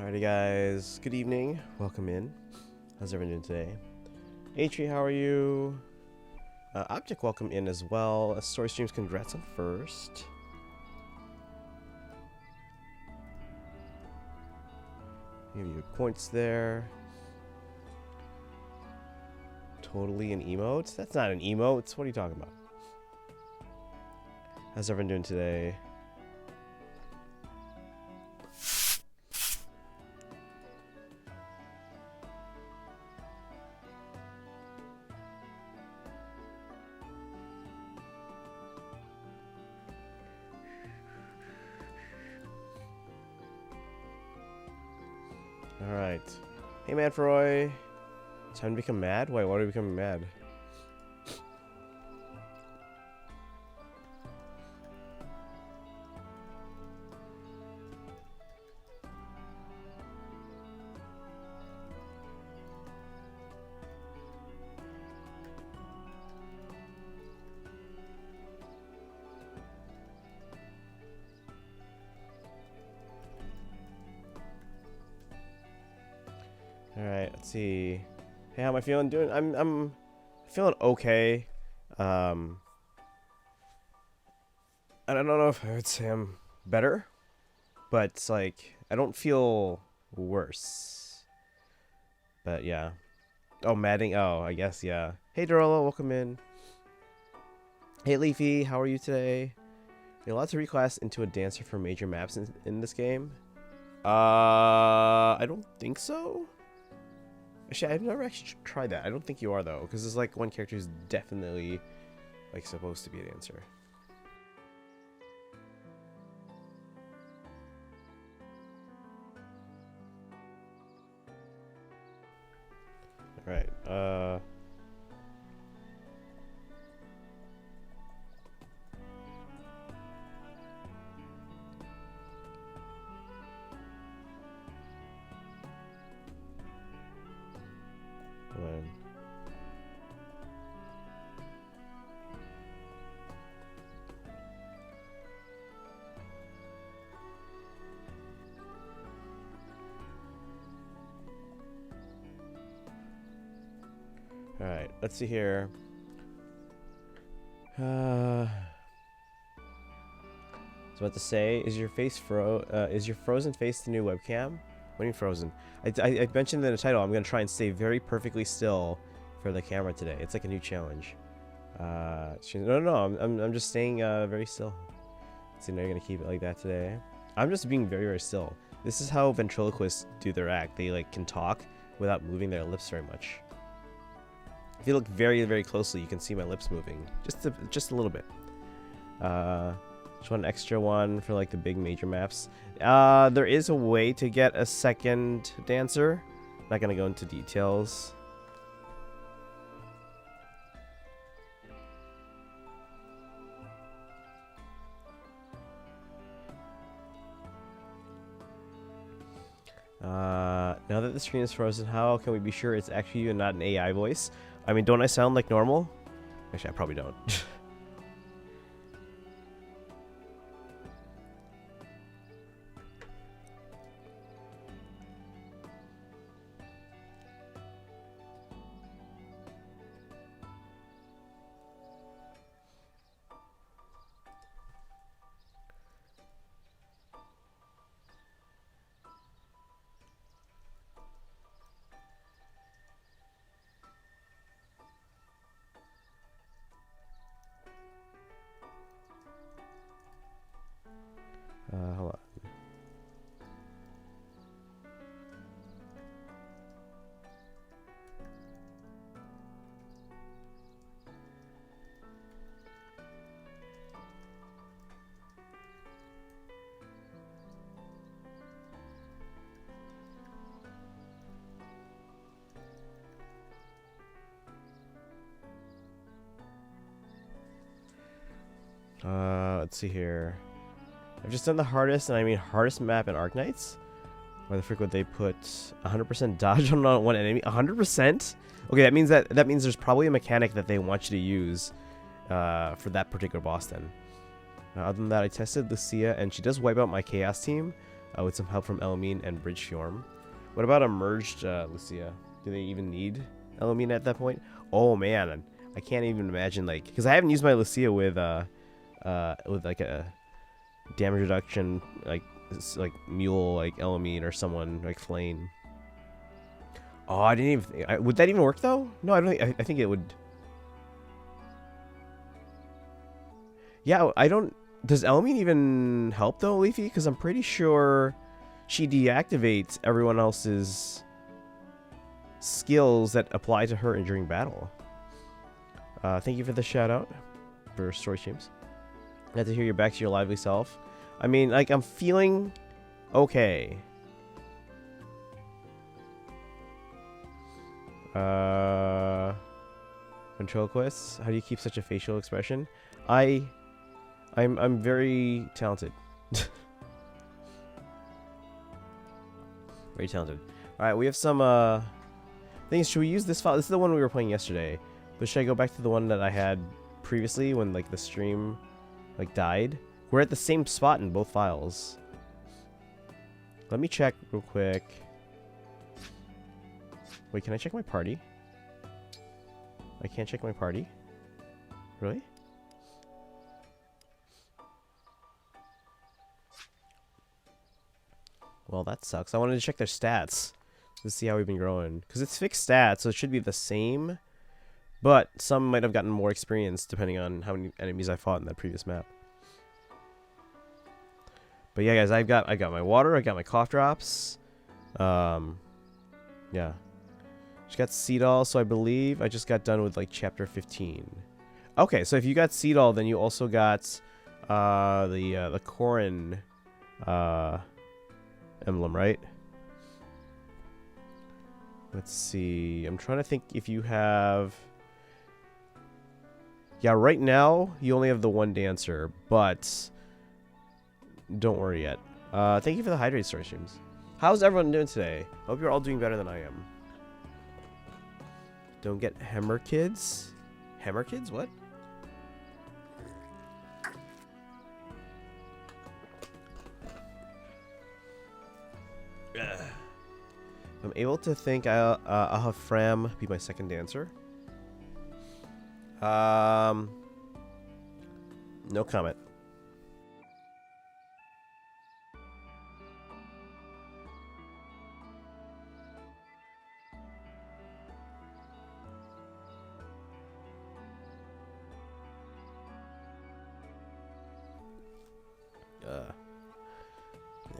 Alrighty guys, good evening, welcome in. How's everyone doing today? Atri, how are you? Object, welcome in as well. Story streams, congrats on first. Give you points there. Totally an emote? That's not an emote, what are you talking about? How's everyone doing today? Alright. Hey Manfroy. Time to become mad? Wait, why are we becoming mad? Alright, let's see. Hey, how am I feeling? I'm feeling okay. I don't know if I would say I'm better, but it's like I don't feel worse. But yeah. Oh, Maddening. Oh, I guess yeah. Hey, Dorolo, welcome in. Hey, Leafy, how are you today? You're allowed to reclass into a dancer for major maps in this game. I don't think so. Actually, I've never actually tried that. I don't think you are, though, because there's like one character who's definitely like supposed to be a dancer. Alright, Alright, let's see here. I was about to say, is your frozen face the new webcam? What do you mean frozen? I mentioned in the title, I'm going to try and stay very perfectly still for the camera today. It's like a new challenge. No, I'm just staying very still. So now you're going to keep it like that today. I'm just being very, very still. This is how ventriloquists do their act. They like can talk without moving their lips very much. If you look very, very closely, you can see my lips moving. Just a little bit. Just one extra one for like the big major maps. There is a way to get a second dancer. I'm not gonna go into details. Now that the screen is frozen, how can we be sure it's actually you and not an AI voice? I mean, don't I sound like normal? Actually, I probably don't. Hold on. Let's see here. I've just done the hardest, and I mean hardest map in Arknights. Why the frick would they put 100% dodge on one enemy? 100%? Okay, that means there's probably a mechanic that they want you to use for that particular boss then. Other than that, I tested Lucia, and she does wipe out my Chaos team. with some help from Elamine and Bridgeform. What about a merged Lucia? Do they even need Elamine at that point? Oh man, I can't even imagine, like, because I haven't used my Lucia with like a damage reduction like mule like Elamine or someone like Flame. Oh, I didn't even. Would that even work though? No, I don't think. I think it would. Yeah, I don't. Does Elamine even help though, Leafy? Because I'm pretty sure she deactivates everyone else's skills that apply to her during battle. Thank you for the shout out for story streams. Glad to hear you're back to your lively self. I mean, like, I'm feeling okay. Ventriloquist, how do you keep such a facial expression? I'm very talented. Very talented. Alright, we have some things. Should we use this file? This is the one we were playing yesterday. But should I go back to the one that I had previously when like the stream like died? We're at the same spot in both files. Let me check real quick. Wait, can I check my party? I can't check my party? Really? Well, that sucks. I wanted to check their stats to see how we've been growing. Because it's fixed stats, so it should be the same. But some might have gotten more experience depending on how many enemies I fought in that previous map. But yeah, guys, I got my water, I got my cough drops. Yeah. Just got Seedall, so I believe I just got done with like chapter 15. Okay, so if you got Seedall, then you also got the Corrin emblem, right? Let's see. I'm trying to think if you have. Yeah, right now you only have the one dancer, but don't worry yet. Thank you for the hydrate story streams. How's everyone doing today? Hope you're all doing better than I am. Don't get Hammer Kids. Hammer Kids? What? I'm able to think I'll have Fram be my second dancer. No comment.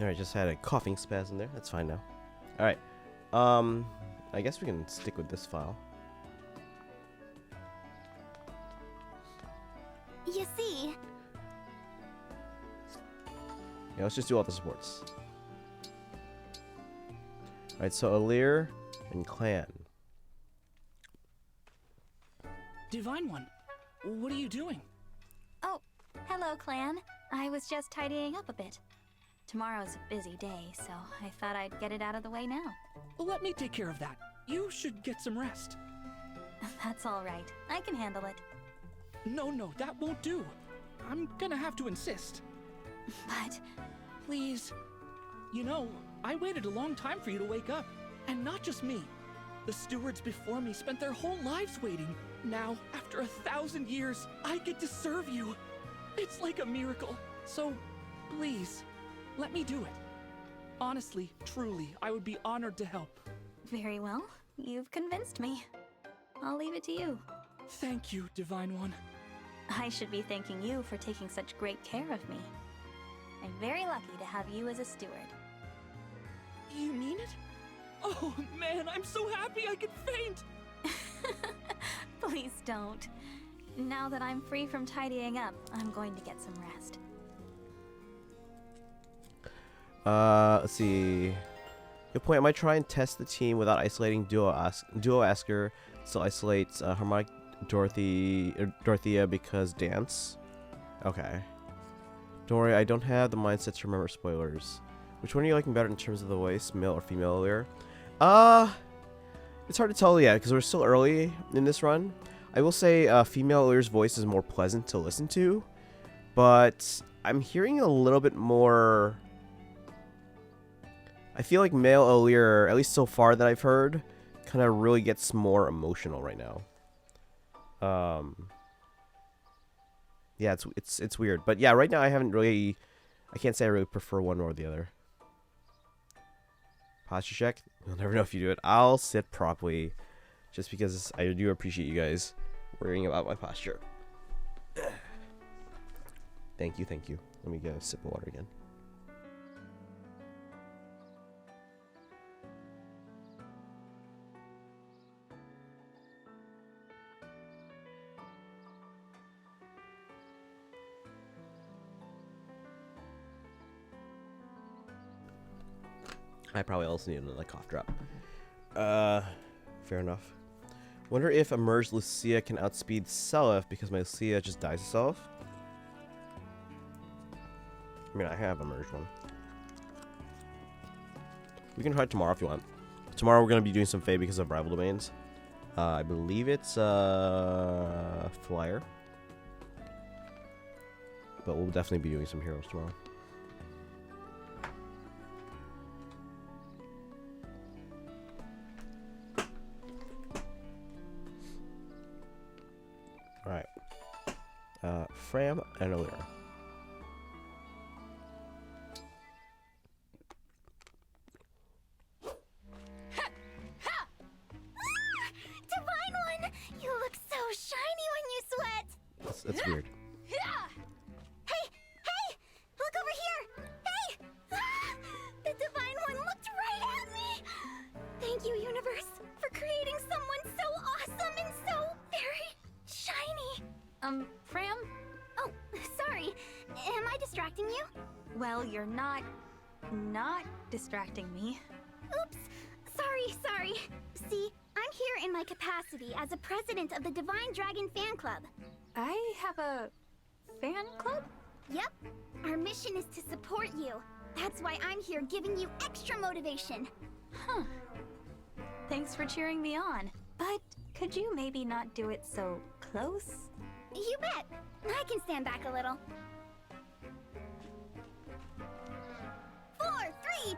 Alright, just had a coughing spasm there. That's fine now. Alright. I guess we can stick with this file. You see? Yeah, let's just do all the supports. Alright, so Alir and Clan. Divine One, what are you doing? Oh, hello, Clan. I was just tidying up a bit. Tomorrow's a busy day, so I thought I'd get it out of the way now. Let me take care of that. You should get some rest. That's all right. I can handle it. No, that won't do. I'm gonna have to insist. But... Please. You know, I waited a long time for you to wake up. And not just me. The stewards before me spent their whole lives waiting. Now, after 1,000 years, I get to serve you. It's like a miracle. So, please, let me do it. Honestly, truly, I would be honored to help. Very well. You've convinced me. I'll leave it to you. Thank you, Divine One. I should be thanking you for taking such great care of me. I'm very lucky to have you as a steward. You mean it? Oh man, I'm so happy I could faint! Please don't. Now that I'm free from tidying up, I'm going to get some rest. Let's see. Good point. I might try and test the team without isolating Duo Asker. Still isolates Harmonic Dorothea because dance. Okay. Don't worry, I don't have the mindset to remember spoilers. Which one are you liking better in terms of the voice, male or female Alir? It's hard to tell yet because we're still early in this run. I will say female Alir's voice is more pleasant to listen to, but I'm hearing a little bit more I feel like male O'Lear, at least so far that I've heard, kind of really gets more emotional right now. Yeah, it's weird, but yeah, right now I can't say I really prefer one or the other. Posture check. You'll never know if you do it. I'll sit properly, just because I do appreciate you guys worrying about my posture. Thank you, thank you. Let me get a sip of water again. I probably also need another cough drop. Fair enough. Wonder if Emerged Lucia can outspeed Seliph because my Lucia just dies itself. I mean, I have Emerged one. We can try it tomorrow if you want. Tomorrow we're going to be doing some Fae because of rival domains. I believe it's Flyer. But we'll definitely be doing some heroes tomorrow. Alright. Fram and O'Lear. Divine One! You look so shiny when you sweat! That's weird. Hey! Hey! Look over here! Hey! The Divine One looked right at me! Thank you, Universe, for creating someone so awesome and so very shiny! Fram? Oh, sorry. Am I distracting you? Well, you're not distracting me. Oops. Sorry. See, I'm here in my capacity as a president of the Divine Dragon Fan Club. I have a fan club? Yep. Our mission is to support you. That's why I'm here giving you extra motivation. Huh. Thanks for cheering me on. But could you maybe not do it so close? You bet. I can stand back a little. 4, 3, 2,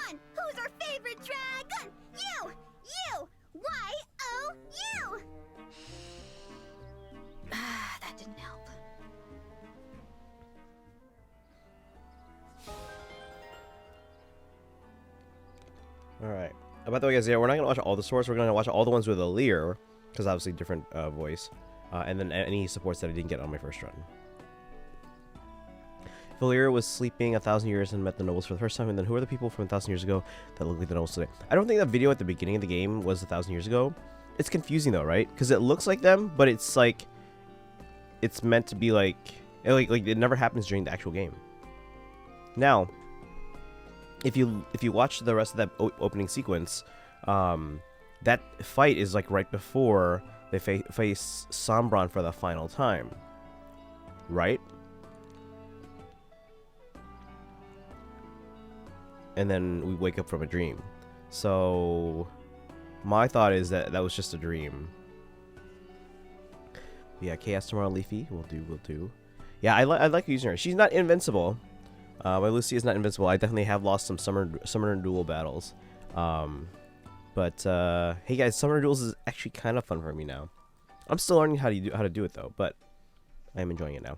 1. Who's our favorite dragon? You! Y-O-U! That didn't help. Alright. By the way, guys, yeah, we're not going to watch all the source. We're going to watch all the ones with O'Lear, because obviously different voice. And then any supports that I didn't get on my first run. Valyria was sleeping 1,000 years and met the nobles for the first time, and then who are the people from 1,000 years ago that look like the nobles today? I don't think that video at the beginning of the game was 1,000 years ago. It's confusing though, right? Because it looks like them, but it's like it's meant to be like it never happens during the actual game. Now, if you watch the rest of that opening sequence, that fight is like right before they face Sombron for the final time, right? And then we wake up from a dream. So my thought is that that was just a dream. Yeah, Chaos tomorrow, Leafy. We'll do. Yeah, I like using her. She's not invincible. My Lucy is not invincible. I definitely have lost some summoner duel battles. But hey guys, summoner duels is actually kind of fun for me now. I'm still learning how to do it though, but I am enjoying it now.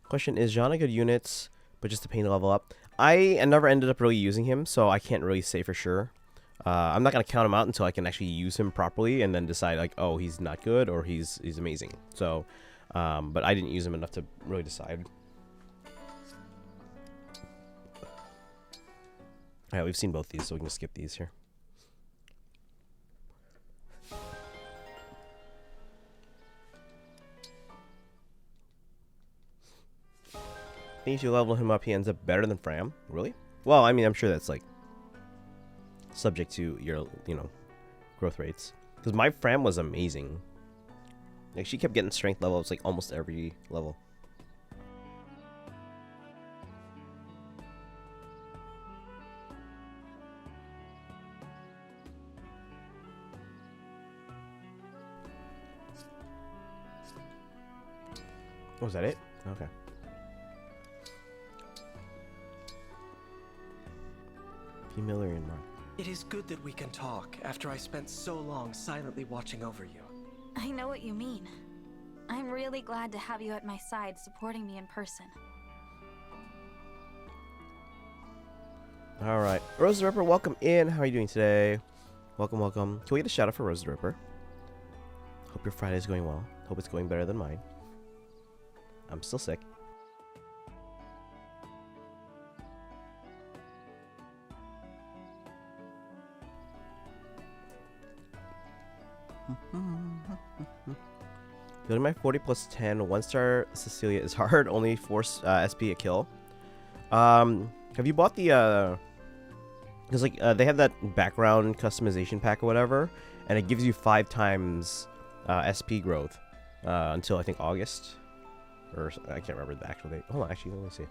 Question: is Jean a good unit, but just a pain to level up? I never ended up really using him, so I can't really say for sure. I'm not gonna count him out until I can actually use him properly, and then decide like, oh, he's not good or he's amazing. So, but I didn't use him enough to really decide. Alright, we've seen both these, so we can skip these here. I think if you level him up, he ends up better than Fram. Really? Well, I mean, I'm sure that's like subject to your, growth rates. Because my Fram was amazing. Like, she kept getting strength levels like almost every level. Oh, was that it? Okay. Million mark. It is good that we can talk after I spent so long silently watching over you. I know what you mean. I'm really glad to have you at my side supporting me in person. Alright. Rose the Ripper, welcome in. How are you doing today? Welcome, welcome. Can we get a shout out for Rose the Ripper? Hope your Friday's going well. Hope it's going better than mine. I'm still sick. Building my 40 plus 10 1-star Cecilia is hard. Only 4 SP a kill. Have you bought the because like they have that background customization pack or whatever, and it gives you 5 times SP growth until I think August, or I can't remember the actual date. Hold on, actually let me see.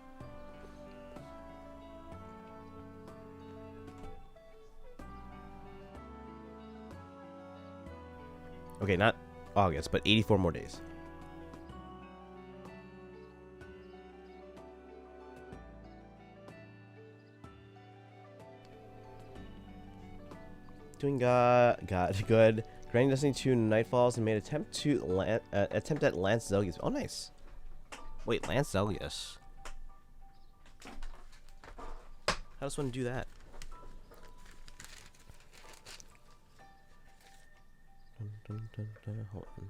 Okay, not August, but 84 more days. Doing good. Grinding Destiny 2 Nightfalls and made attempt at Lance Zelgius. Oh, nice. Wait, Lance Zelgius. How does one do that? Hold on.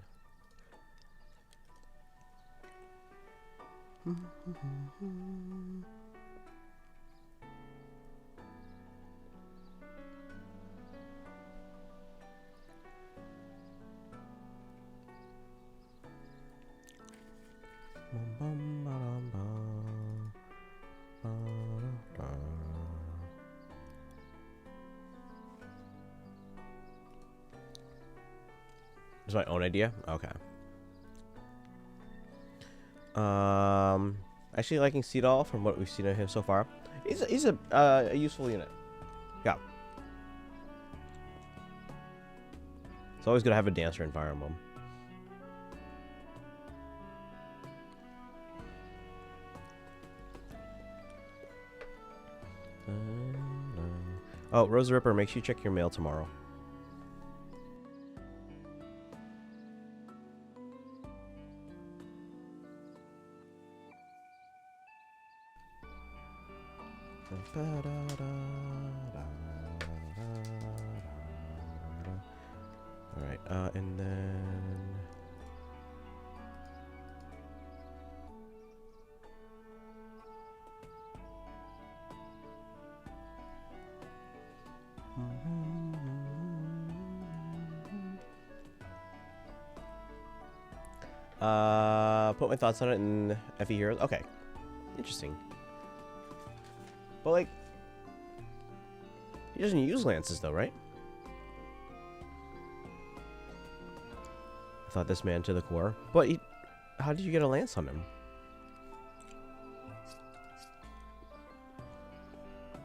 It's my own idea? Okay. Actually liking Seedall from what we've seen of him so far. He's a useful unit. Yeah. It's always good to have a dancer in Fire Emblem. Oh, Rose the Ripper, make sure you check your mail tomorrow. Alright, and then... put my thoughts on it in FE Heroes. Okay. Interesting. But like, he doesn't use lances though, right? I thought this man to the core. But how did you get a lance on him?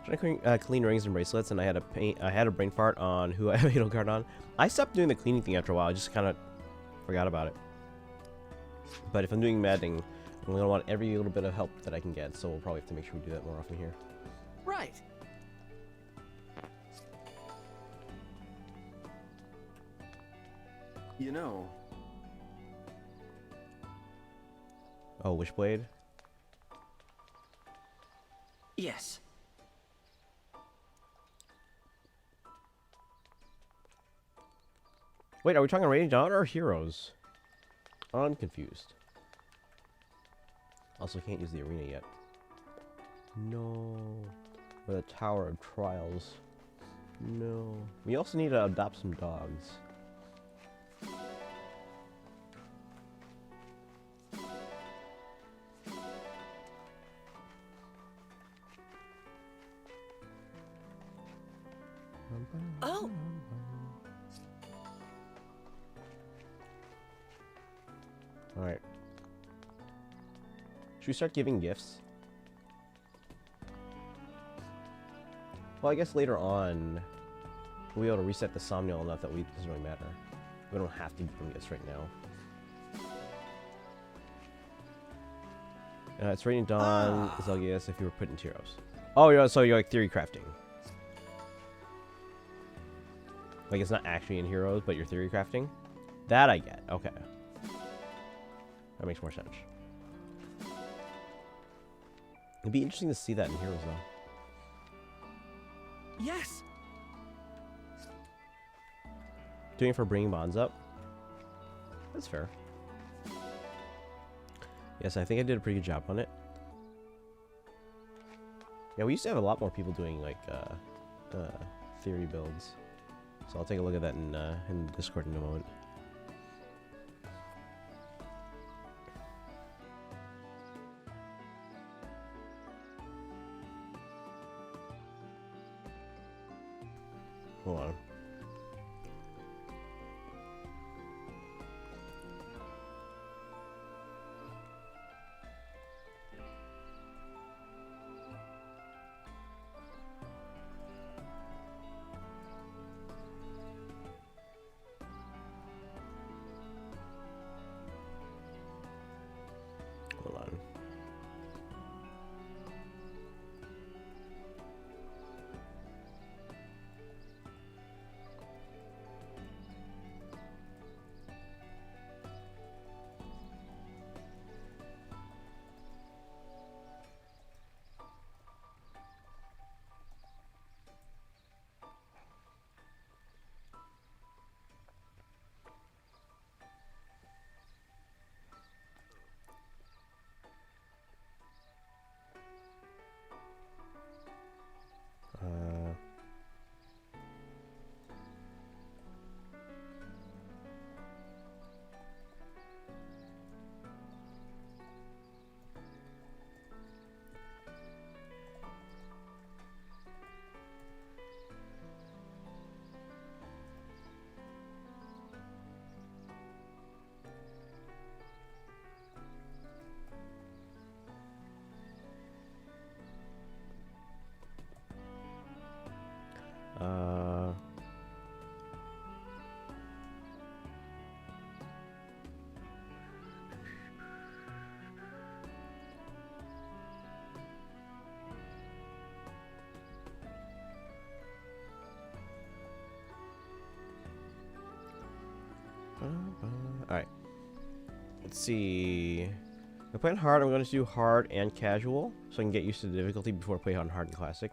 Trying to clean rings and bracelets, and I had a brain fart on who I have a halo card on. I stopped doing the cleaning thing after a while. I just kind of forgot about it. But if I'm doing maddening, I'm gonna want every little bit of help that I can get. So we'll probably have to make sure we do that more often here. Right. You know. Oh, Wishblade? Yes. Wait, are we talking Raging Dawn or Heroes? I'm confused. Also, can't use the arena yet. No. Or the Tower of Trials. No. We also need to adopt some dogs. Oh! Alright. Should we start giving gifts? Well, I guess later on, we'll be able to reset the Somnial enough that it doesn't really matter. We don't have to give them gifts right now. It's Raging Dawn, Zelgius, if you were put into heroes. Oh, yeah, so you're like theory crafting. Like, it's not actually in Heroes, but you're theory crafting. That I get. Okay. That makes more sense. It'd be interesting to see that in Heroes, though. Yes. Doing it for bringing bonds up. That's fair. Yes, I think I did a pretty good job on it. Yeah, we used to have a lot more people doing, like, theory builds. So I'll take a look at that in Discord in a moment. Hold on. Hold on. Uh, Alright. Let's see. I'm playing hard. I'm going to do hard and casual so I can get used to the difficulty before I play on hard and classic.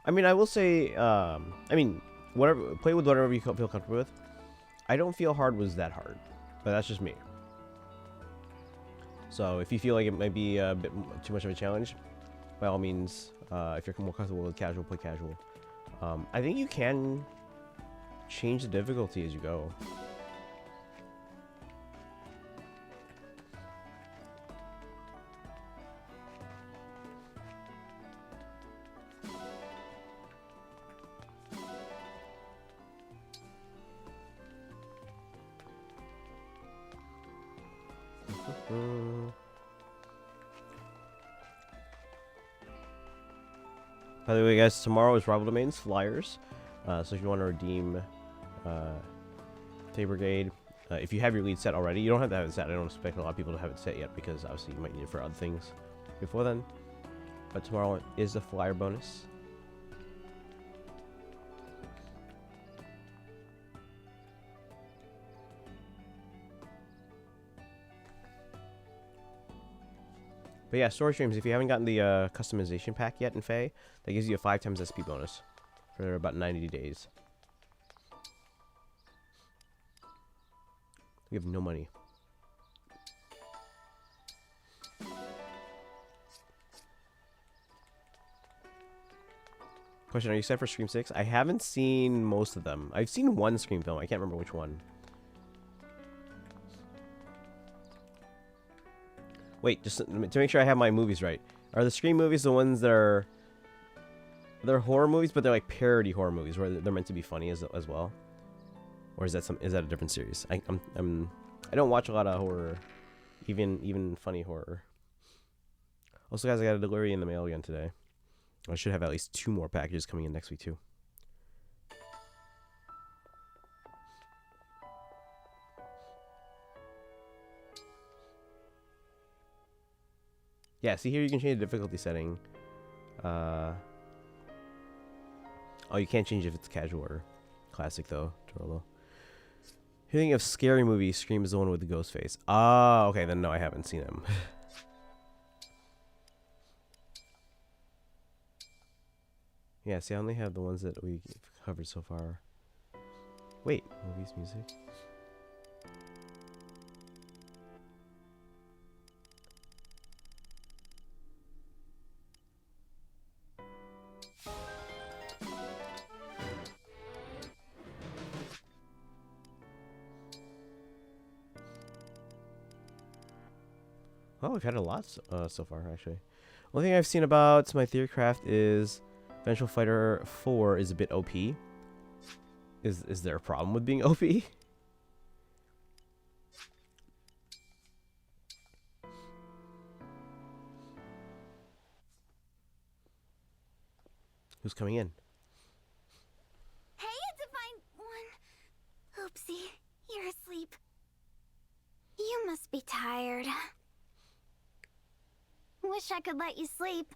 I mean, I will say, whatever, play with whatever you feel comfortable with. I don't feel hard was that hard, but that's just me. So if you feel like it might be a bit too much of a challenge, by all means, if you're more comfortable with casual, play casual. I think you can change the difficulty as you go. By the way, guys, tomorrow is Rival Domains Flyers. So if you want to redeem Tay Brigade, if you have your lead set already, you don't have to have it set. I don't expect a lot of people to have it set yet because obviously you might need it for other things before then. But tomorrow is the Flyer bonus. But yeah, story streams, if you haven't gotten the customization pack yet in Fae, that gives you a 5 times SP bonus for about 90 days. We have no money. Question, are you set for Scream 6? I haven't seen most of them. I've seen one Scream film. I can't remember which one. Wait, just to make sure I have my movies right. Are the Scream movies the ones that are... They're horror movies, but they're like parody horror movies where they're meant to be funny as well? Or is that a different series? I don't watch a lot of horror. Even funny horror. Also, guys, I got a delivery in the mail again today. I should have at least 2 more packages coming in next week, too. Yeah, see here you can change the difficulty setting. Oh, you can't change if it's casual or Classic though, Torlo. Thinking of scary movie, Scream is the one with the ghost face. Ah, okay, then no, I haven't seen him. Yeah, see, I only have the ones that we covered so far. Wait, movies, music. Oh, we've had a lot so far, actually. One thing I've seen about my Theorycraft is Vengeful Fighter 4 is a bit OP. Is there a problem with being OP? Who's coming in? Hey, Divine One. Oopsie, you're asleep. You must be tired. Wish I could let you sleep,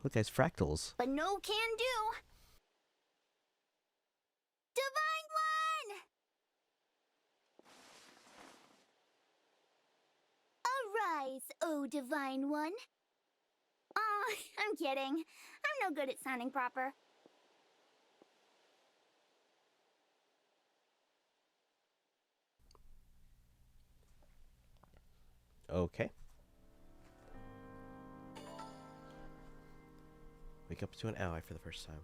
Look, guys, fractals. but no can do. Divine One! Arise, oh Divine One. Aw, I'm kidding. I'm no good at sounding proper. Okay. Wake up to an ally for the first time.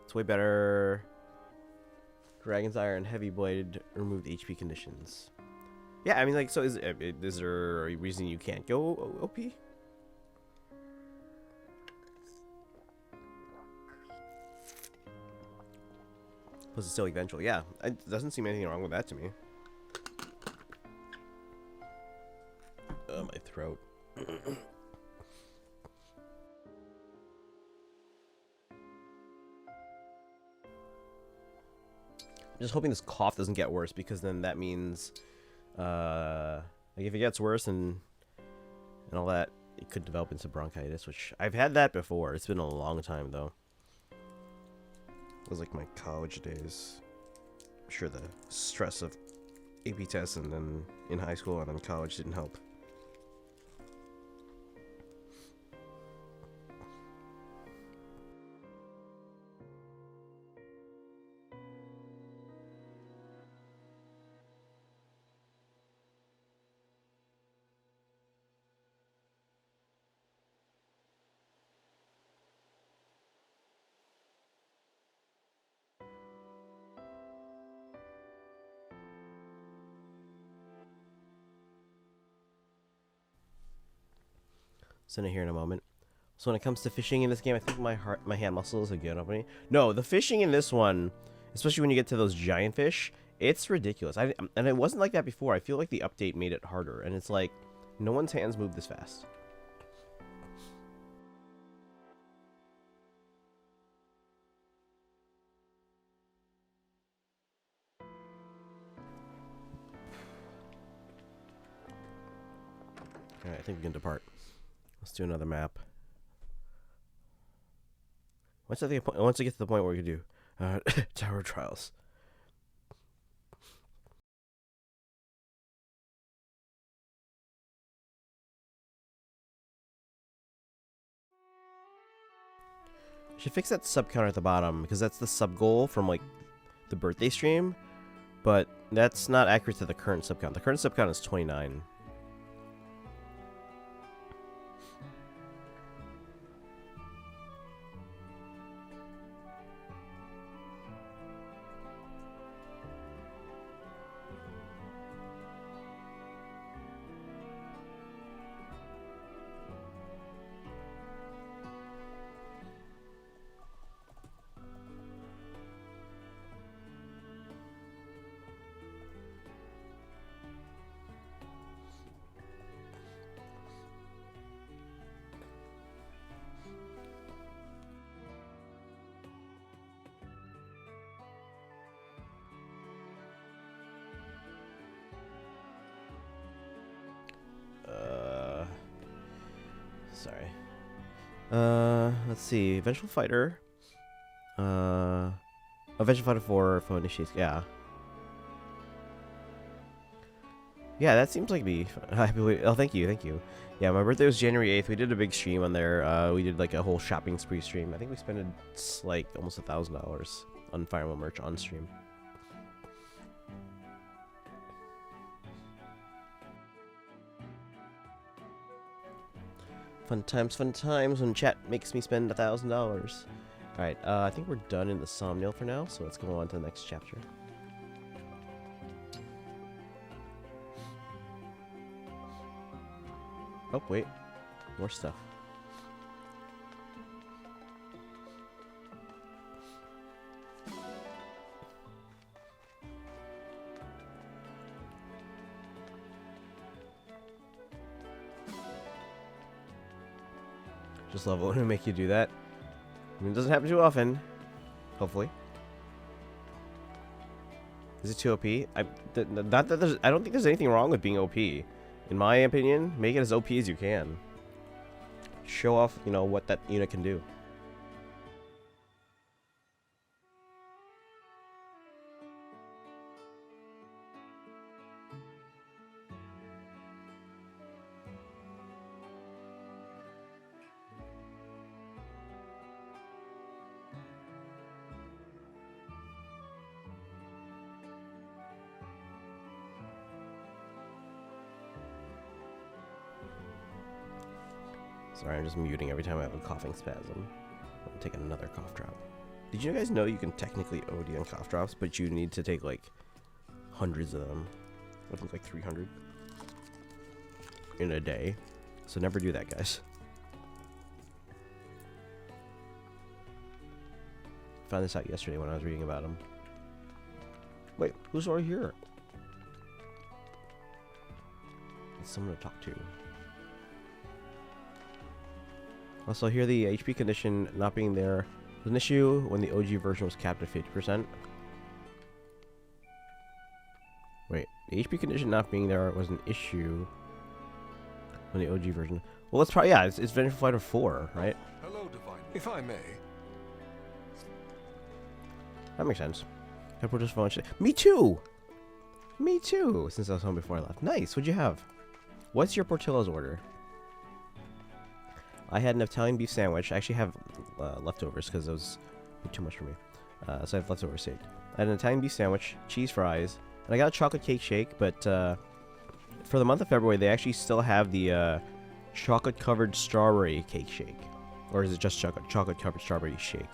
It's way better. Dragon's Iron, Heavy Blade, removed HP conditions. Yeah, I mean, like, so is there a reason you can't go OP? Plus, it's still eventual. Yeah, it doesn't seem anything wrong with that to me. My throat. I'm just hoping this cough doesn't get worse, because then that means, like, if it gets worse and all that, it could develop into bronchitis, which I've had that before. It's been a long time though. It was like my college days. I'm sure the stress of AP tests and then in high school and then college didn't help. Send it here in a moment. So when it comes to fishing in this game, I think my hand muscles are good opening. No, the fishing in this one, especially when you get to those giant fish, it's ridiculous. And it wasn't like that before. I feel like the update made it harder, and it's like no one's hands move this fast. All right, I think we can depart. Let's do another map. Once I get to the point where we can do Tower Trials. Should fix that sub counter at the bottom, because that's the sub goal from like the birthday stream, but that's not accurate to the current sub count. The current sub count is 29. Let's see. Vengeful Fighter. Vengeful Fighter 4 phone initiates. Yeah. Yeah, that seems like me. Oh, thank you, thank you. Yeah, my birthday was January 8th. We did a big stream on there. We did like a whole shopping spree stream. I think we spent like almost $1,000 on Fire Emblem merch on stream. Fun times when chat makes me spend $1,000. Alright, I think we're done in the Somniel for now, so let's go on to the next chapter. Oh, wait. More stuff. Just love it when we make you do that. I mean, it doesn't happen too often. Hopefully. Is it too OP? I don't think there's anything wrong with being OP. In my opinion, make it as OP as you can. Show off, you know, what that unit can do. Sorry, I'm just muting every time I have a coughing spasm. I'm taking another cough drop. Did you guys know you can technically OD on cough drops, but you need to take like hundreds of them? I think like 300 in a day. So never do that, guys. Found this out yesterday when I was reading about them. Wait, who's already here? It's someone to talk to. Also, here the HP condition not being there was an issue when the OG version was capped at 50%. Wait, the HP condition not being there was an issue when the OG version. Well, let's try. Yeah, it's Vengeful Fighter 4, right? Hello, Divine. If I may. That makes sense. Pepper just phone. Me too. Me too. Since I was home before I left. Nice. What'd you have? What's your Portillo's order? I had an Italian beef sandwich. I actually have leftovers because it was too much for me. So I have leftover saved. I had an Italian beef sandwich, cheese fries, and I got a chocolate cake shake. But for the month of February, they actually still have the chocolate-covered strawberry cake shake. Or is it just chocolate-covered strawberry shake?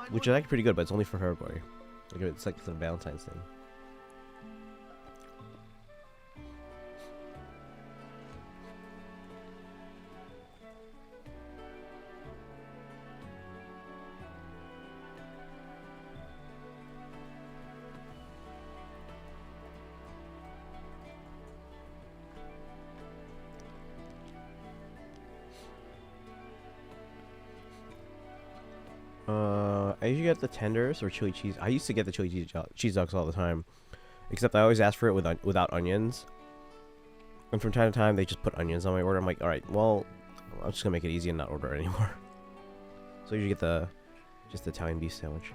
Which is actually pretty good, but it's only for February. Like, it's like the Valentine's thing. I usually get the tenders or chili cheese. I used to get the chili cheese dogs all the time, except I always ask for it without onions. And from time to time, they just put onions on my order. I'm like, all right, well, I'm just gonna make it easy and not order it anymore. So I usually get just the Italian beef sandwich.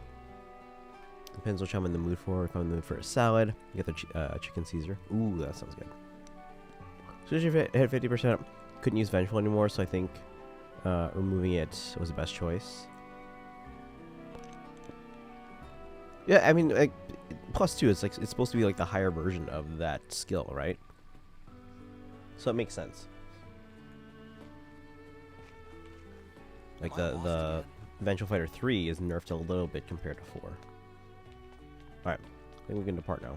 Depends which I'm in the mood for. If I'm in the mood for a salad, you get the chicken Caesar. Ooh, that sounds good. So usually if it hit 50%, couldn't use Vengeful anymore, so I think removing it was the best choice. Yeah, I mean, like, +2, it's like it's supposed to be like the higher version of that skill, right? So it makes sense. Like the Vengeful Fighter 3 is nerfed a little bit compared to 4. Alright, I think we can depart now.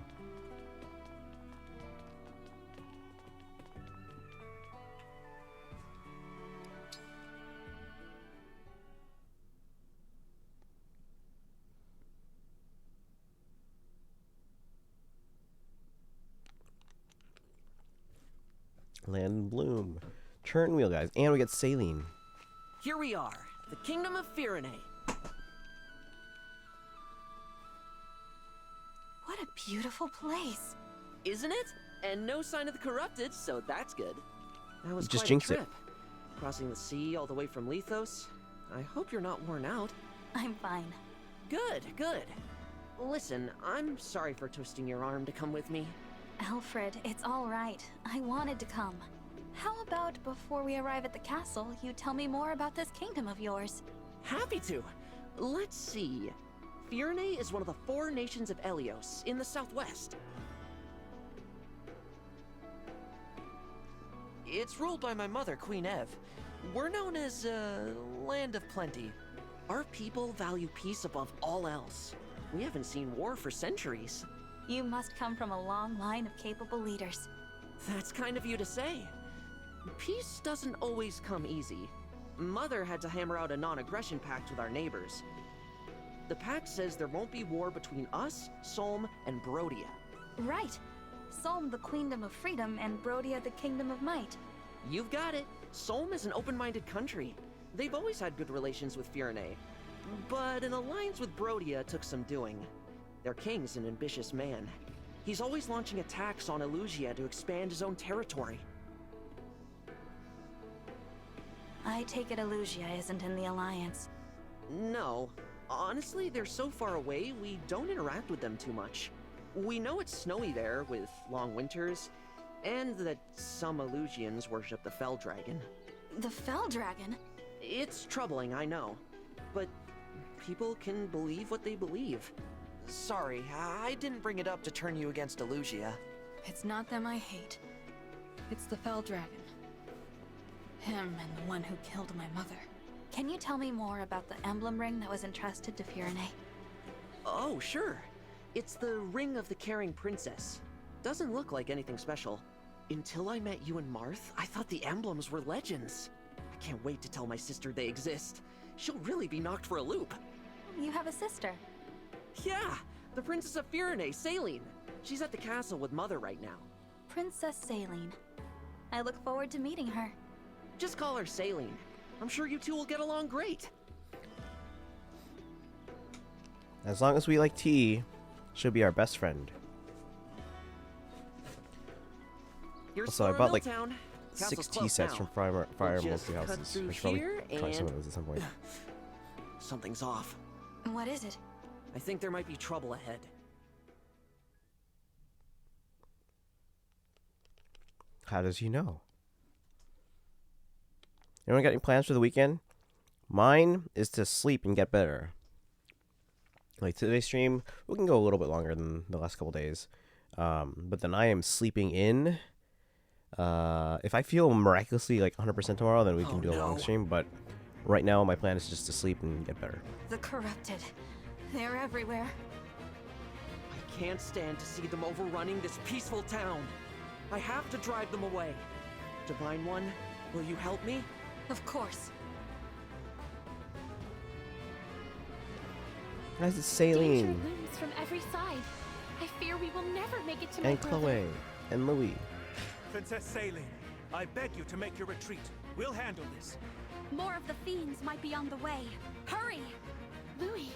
Land Bloom. Turn wheel, guys. And we get Saline. Here we are, the Kingdom of Firene. What a beautiful place. Isn't it? And no sign of the corrupted, so that's good. That was Just quite jinx a it. trip. crossing the sea all the way from Lethos. I hope you're not worn out. I'm fine. Good, good. Listen, I'm sorry for twisting your arm to come with me. Alfred, it's all right. I wanted to come. How about before we arrive at the castle, you tell me more about this kingdom of yours? Happy to. Let's see. Firene is one of the 4 nations of Elios in the southwest. It's ruled by my mother, Queen Ev. We're known as, Land of Plenty. Our people value peace above all else. We haven't seen war for centuries. You must come from a long line of capable leaders. That's kind of you to say. Peace doesn't always come easy. Mother had to hammer out a non-aggression pact with our neighbors. The pact says there won't be war between us, Solm, and Brodia. Right. Solm the Queendom of Freedom and Brodia the Kingdom of Might. You've got it. Solm is an open-minded country. They've always had good relations with Firene. But an alliance with Brodia took some doing. Their king's an ambitious man. He's always launching attacks on Elusia to expand his own territory. I take it Elusia isn't in the alliance. No. Honestly, they're so far away, we don't interact with them too much. We know it's snowy there, with long winters, and that some Elusians worship the Fell Dragon. The Fell Dragon? It's troubling, I know. But people can believe what they believe. Sorry, I didn't bring it up to turn you against Elusia. It's not them I hate. It's the Fell Dragon. Him and the one who killed my mother. Can you tell me more about the emblem ring that was entrusted to Firene? Oh, sure. It's the Ring of the Caring Princess. Doesn't look like anything special. Until I met you and Marth, I thought the emblems were legends. I can't wait to tell my sister they exist. She'll really be knocked for a loop. You have a sister. Yeah, the Princess of Firene, Saline. She's at the castle with Mother right now. Princess Saline. I look forward to meeting her. Just call her Saline. I'm sure you two will get along great. As long as we like tea, she'll be our best friend. Here's Also, I Star bought like Milltown. 6 Castle's tea close sets now. from Fire We'll Emblem just 3 cut houses. through I should probably here try some of and- those at some point. Something's off. What is it? I think there might be trouble ahead. How does he know? Anyone got any plans for the weekend? Mine is to sleep and get better. Like today's stream, we can go a little bit longer than the last couple days. But then I am sleeping in. If I feel miraculously like 100% tomorrow, then we can do a long stream. But right now, my plan is just to sleep and get better. The corrupted. They're everywhere. I can't stand to see them overrunning this peaceful town. I have to drive them away. Divine One, will you help me? Of course. Guys, it's Danger Saline looms from every side. I fear we will never make it to my and brother. Chloe and Louis. Princess Saline, I beg you to make your retreat. We'll handle this. More of the fiends might be on the way. Hurry! Louis,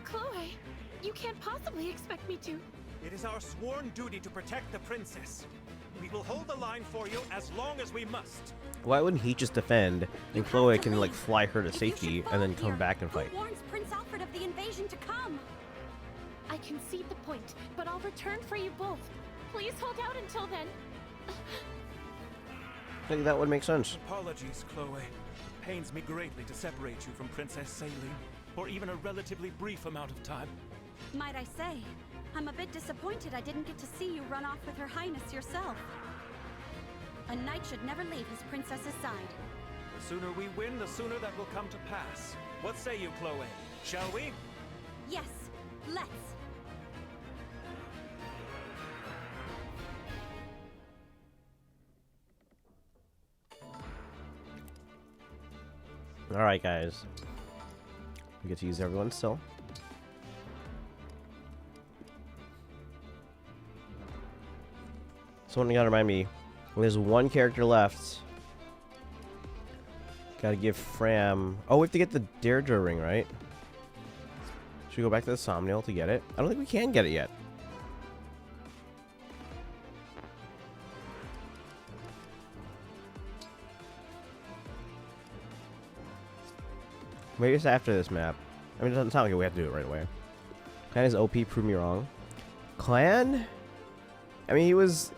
Chloe, you can't possibly expect me to. It is our sworn duty to protect the princess. We will hold the line for you as long as we must. Why wouldn't he just defend and Chloe can like fly her to If you safety should and then fall come here, back and fight? Who warns Prince Alfred of the invasion to come? I concede the point, but I'll return for you both. Please hold out until then. I think that would make sense. Apologies, Chloe. Pains me greatly to separate you from Princess Saline for even a relatively brief amount of time. Might I say, I'm a bit disappointed I didn't get to see you run off with Her Highness yourself. A knight should never leave his princess's side. The sooner we win, the sooner that will come to pass. What say you, Chloe? Shall we? Yes, let's. Alright, guys. We get to use everyone still. Someone gotta remind me, when there's one character left, gotta give Fram... Oh, we have to get the Deirdre ring, right? Should we go back to the Somniel to get it? I don't think we can get it yet. Maybe it's after this map. I mean, it doesn't sound like we have to do it right away. Clan is OP, prove me wrong. Clan? I mean, he was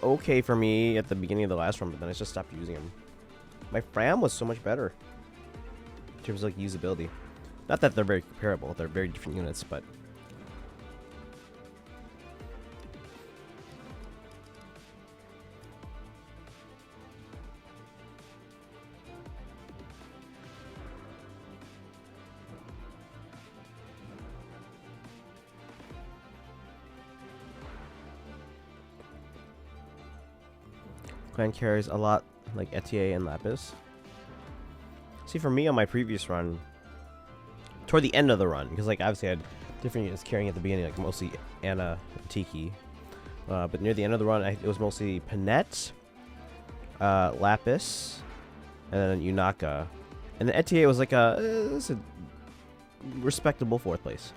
okay for me at the beginning of the last run, but then I just stopped using him. My Fram was so much better in terms of like usability. Not that they're very comparable, they're very different units, but Clan carries a lot like Etier and Lapis. See, for me on my previous run, toward the end of the run, because like obviously I had different units carrying at the beginning, like mostly Anna and Tiki. But near the end of the run, it was mostly Panette, Lapis, and then Yunaka. And the Etier was like a respectable 4th place.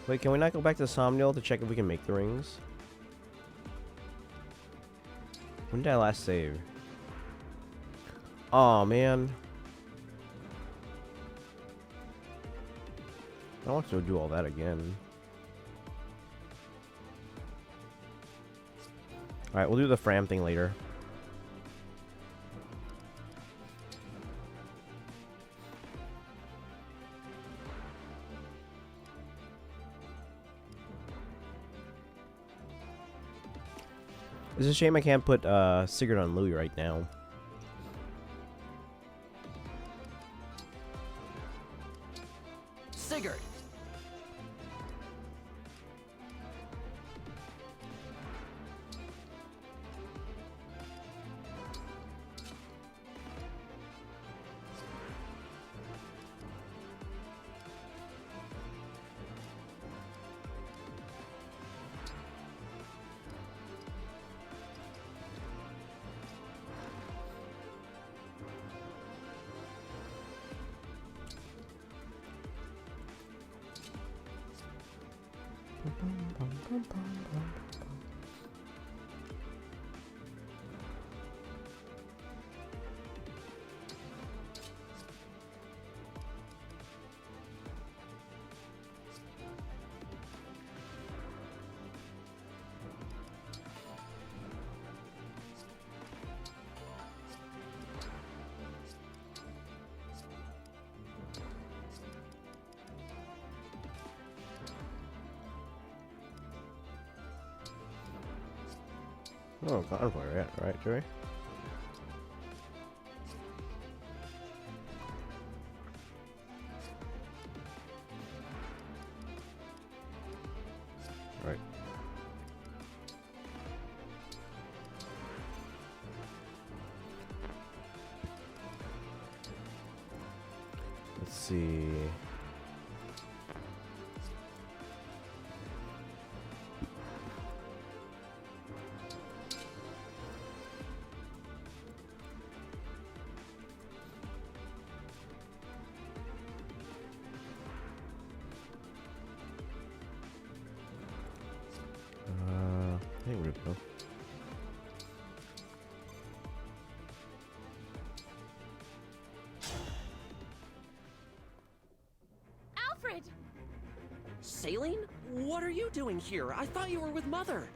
Wait, can we not go back to Somniel to check if we can make the rings? When did I last save? Oh man. I don't want to do all that again. Alright, we'll do the Fram thing later. It's a shame I can't put Sigurd on Louis right now. Sigurd! Oh, Convoy, right, Joey? Right. Let's see. I think we're good though. Alfred! Saline? What are you doing here? I thought you were with Mother.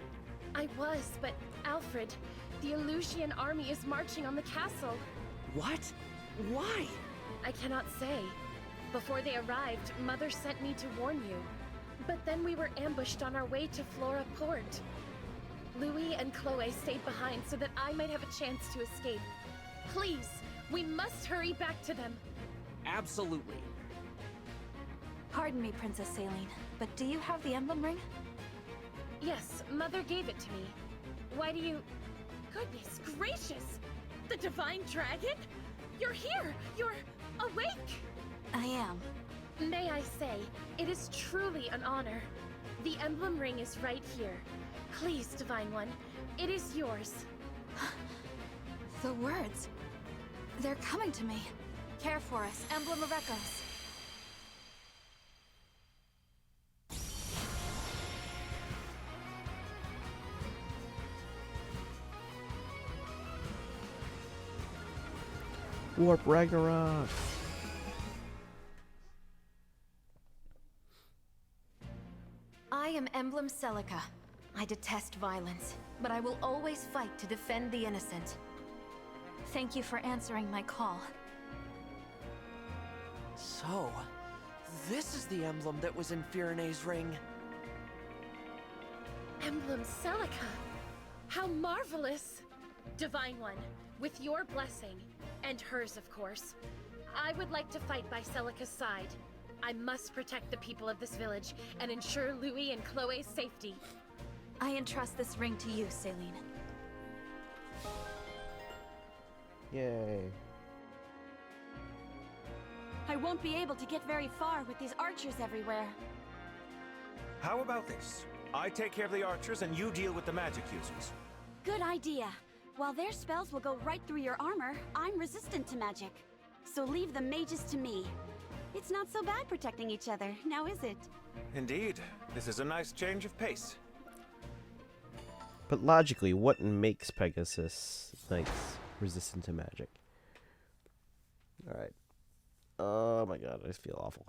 I was, but Alfred, the Elusian army is marching on the castle. What? Why? I cannot say. Before they arrived, Mother sent me to warn you. But then we were ambushed on our way to Flora Port. Louis and Chloe stayed behind so that I might have a chance to escape. Please, we must hurry back to them. Absolutely. Pardon me, Princess Saline, but do you have the emblem ring? Yes, Mother gave it to me. Why do you... Goodness gracious! The Divine Dragon? You're here! You're awake! I am. May I say, it is truly an honor. The emblem ring is right here. Please, Divine One, it is yours. The words. They're coming to me. Care for us, Emblem of Echoes. Warp Ragnarok. I am Emblem Celica. I detest violence, but I will always fight to defend the innocent. Thank you for answering my call. So, this is the emblem that was in Firene's ring. Emblem Celica! How marvelous! Divine One, with your blessing, and hers of course, I would like to fight by Celica's side. I must protect the people of this village and ensure Louis and Chloe's safety. I entrust this ring to you, Celine. Yay. I won't be able to get very far with these archers everywhere. How about this? I take care of the archers and you deal with the magic users. Good idea. While their spells will go right through your armor, I'm resistant to magic. So leave the mages to me. It's not so bad protecting each other, now is it? Indeed. This is a nice change of pace. But logically, what makes Pegasus Knights resistant to magic? Alright. Oh my god, I just feel awful.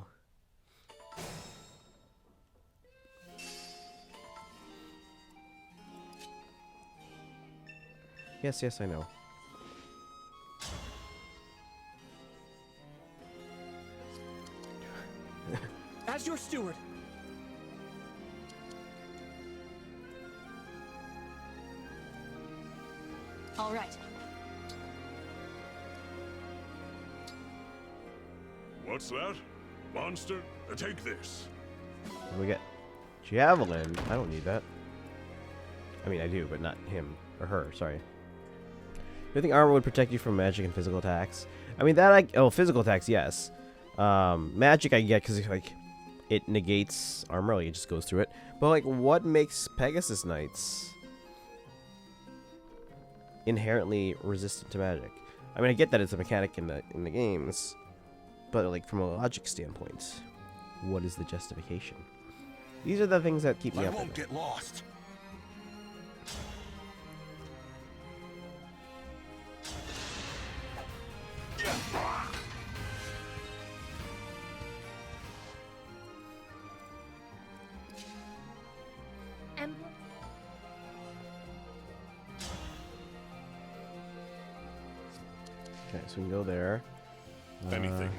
Yes, yes, I know. As your steward. All right. What's that? Monster? Take this. What do we get? Javelin? I don't need that. I mean, I do, but not him. Or her, sorry. You think armor would protect you from magic and physical attacks? I mean, that oh, physical attacks, yes. Magic I get because like it negates armor, like it just goes through it. But like, what makes Pegasus Knights inherently resistant to magic? I mean, I get that it's a mechanic in the games, but like from a logic standpoint, what is the justification? These are the things that keep me up. I won't get lost. Okay, so we can go there. Anything.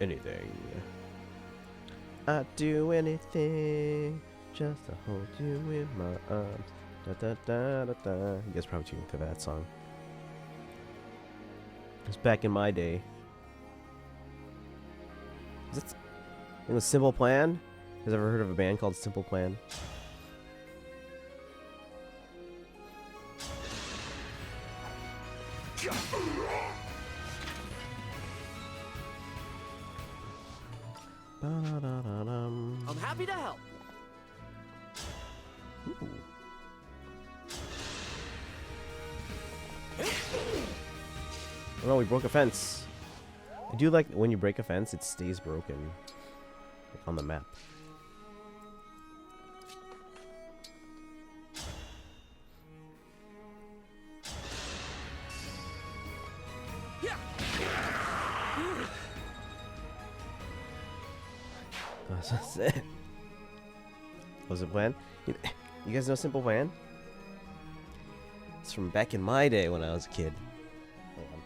Anything. I'd do anything just to hold you in my arms. Da da da da da. You guys probably tuned to that song. It was back in my day. It was Simple Plan? You guys ever heard of a band called Simple Plan? I'm happy to help. Ooh. Oh no, we broke a fence. I do like when you break a fence, it stays broken, like on the map. That's it. Was it Plan? You guys know Simple Plan? It's from back in my day when I was a kid. Hold on.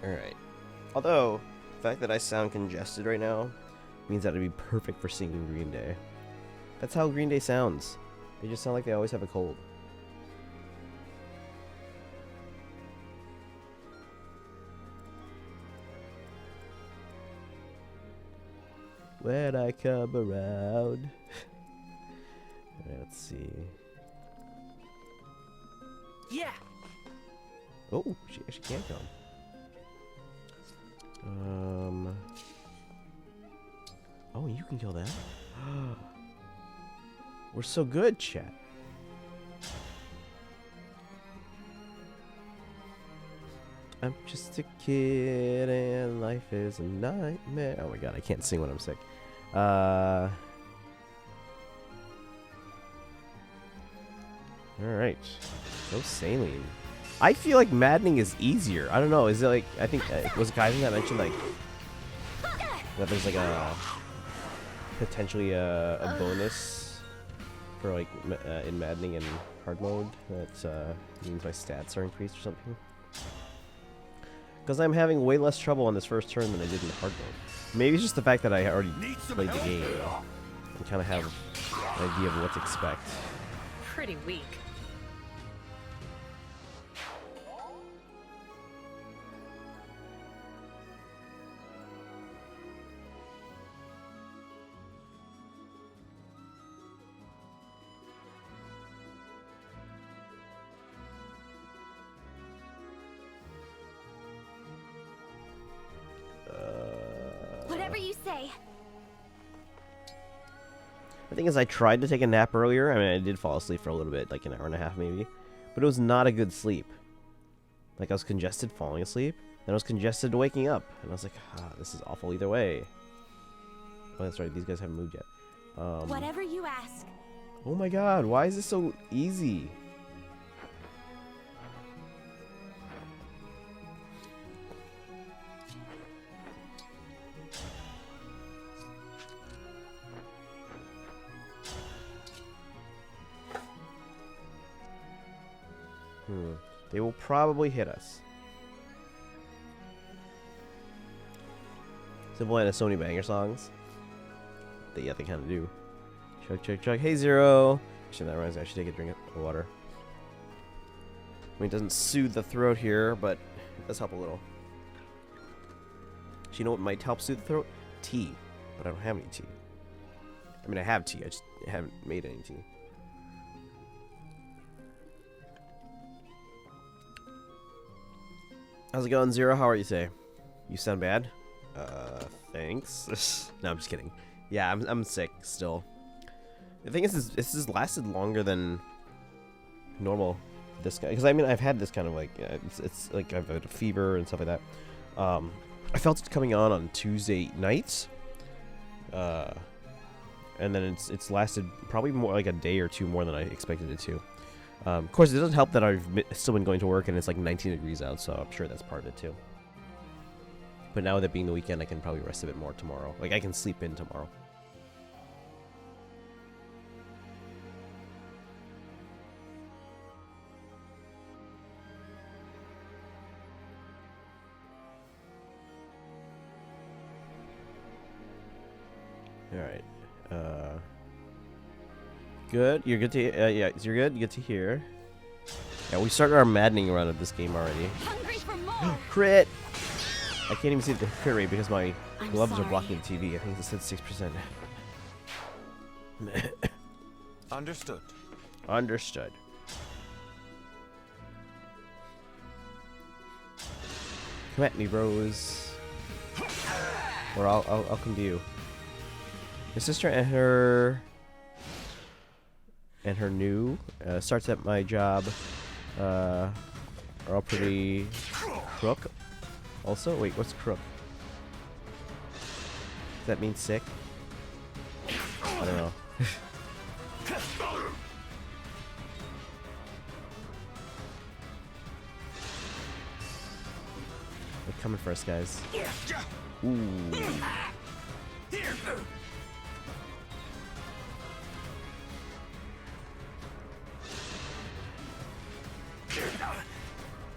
Alright. Although, the fact that I sound congested right now means that it'd be perfect for singing Green Day. That's how Green Day sounds. They just sound like they always have a cold. When I come around. Alright, let's see. Yeah. Oh, she actually can come. Oh, you can kill that. We're so good, chat. I'm just a kid and life is a nightmare. Oh my god, I can't sing when I'm sick. Alright. Go saline. I feel like maddening is easier. I don't know. Is it like, I think, was it Kaizen that mentioned like, that there's like a, potentially a bonus for like, in maddening and hard mode that means my stats are increased or something? Because I'm having way less trouble on this first turn than I did in hard mode. Maybe it's just the fact that I already played the game and kind of have an idea of what to expect. Pretty weak. Whatever you say. The thing is, I tried to take a nap earlier. I mean, I did fall asleep for a little bit, like an hour and a half maybe. But it was not a good sleep. Like, I was congested falling asleep, then I was congested waking up. And I was like, this is awful either way. Oh, that's right, these guys haven't moved yet. Whatever you ask. Oh my god, why is this so easy? They will probably hit us. Simple and so many banger songs. Yeah, they kind of do. Chug, chug, chug. Hey, Zero. Actually, that reminds me, I should take a drink of water. I mean, it doesn't soothe the throat here, but it does help a little. Do you know what might help soothe the throat? Tea. But I don't have any tea. I mean, I have tea. I just haven't made any tea. How's it going, Zero? How are you today? You sound bad? Thanks. No, I'm just kidding. Yeah, I'm sick still. The thing is, this has lasted longer than normal. This guy, because I mean, I've had this kind of like, it's like I've had a fever and stuff like that. I felt it coming on Tuesday nights. And then it's lasted probably more like a day or two more than I expected it to. Of course, it doesn't help that I've still been going to work and it's like 19 degrees out, so I'm sure that's part of it too. But now with it being the weekend, I can probably rest a bit more tomorrow. Like, I can sleep in tomorrow. Alright. Good. You're good to yeah, you're good. Good to hear. Yeah, we started our maddening run of this game already. Hungry for more. Crit! I can't even see the crit rate because my gloves are blocking the TV. I think it said 6%. Understood. Understood. Come at me, bros. Or I'll come to you. My sister and her new starts at my job are all pretty crook. Also, wait, what's crook? Does that mean sick? I don't know. They're coming for us, guys. Ooh.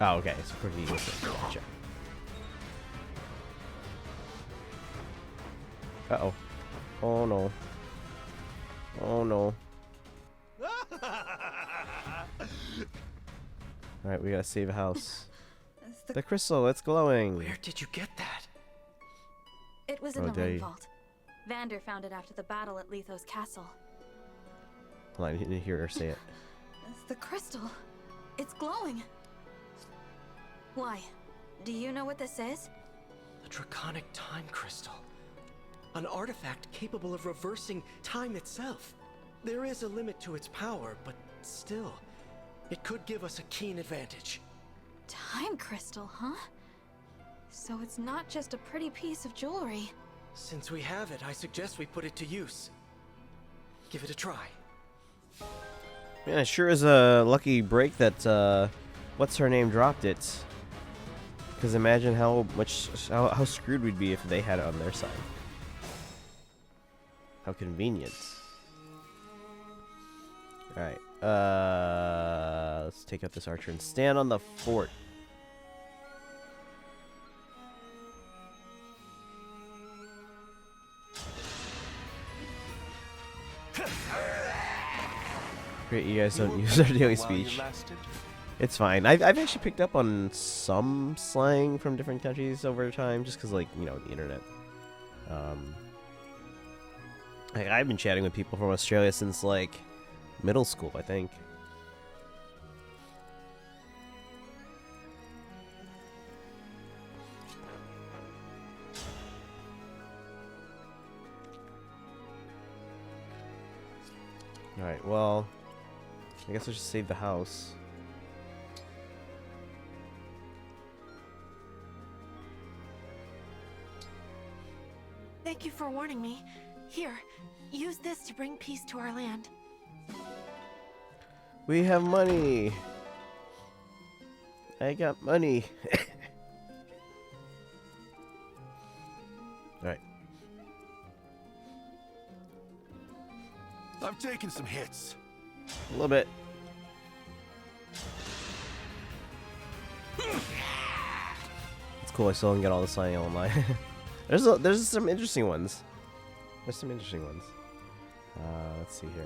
Oh, okay, it's pretty easy. Gotcha. Uh-oh. Oh, no. Oh, no. Alright, we gotta save a house. The crystal, it's glowing. Where did you get that? It was in the ring vault. Vander found it after the battle at Lethos Castle. Hold on, I didn't hear her say it. It's the crystal. It's glowing. Why? Do you know what this is? The Draconic time crystal. An artifact capable of reversing time itself. There is a limit to its power, but still, it could give us a keen advantage. Time crystal, huh? So it's not just a pretty piece of jewelry. Since we have it, I suggest we put it to use. Give it a try. Man, it sure is a lucky break that, what's her name dropped it. Because imagine how screwed we'd be if they had it on their side. How convenient. Alright, let's take out this archer and stand on the fort. Great, you guys don't use our daily speech. It's fine. I've actually picked up on some slang from different countries over time, just because, like, you know, the internet. Like, I've been chatting with people from Australia since, like, middle school, I think. Alright, well, I guess I should save the house. Thank you for warning me. Here, use this to bring peace to our land. We have money. I got money. Alright. I've taken some hits. A little bit. It's cool, I still don't get all the signing online. There's some interesting ones. There's some interesting ones. Let's see here.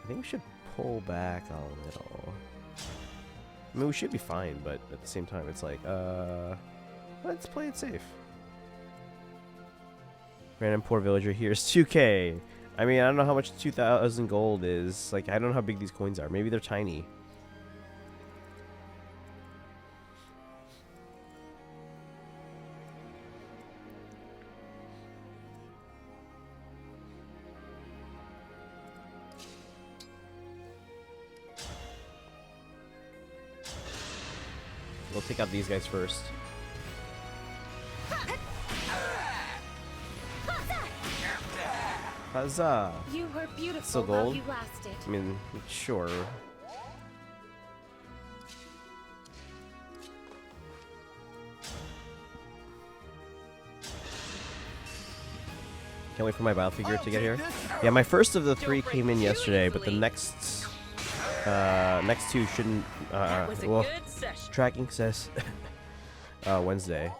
I think we should pull back a little. I mean, we should be fine, but at the same time, it's like, let's play it safe. Random poor villager here is 2K. I mean, I don't know how much 2,000 gold is. Like, I don't know how big these coins are. Maybe they're tiny. We'll take out these guys first. Huzzah! You were beautiful So while gold? you lasted. I mean, sure. Can't wait for my battle figure to get here. Yeah, my first of the 3 came in yesterday, but the next two shouldn't. Well, tracking says Wednesday,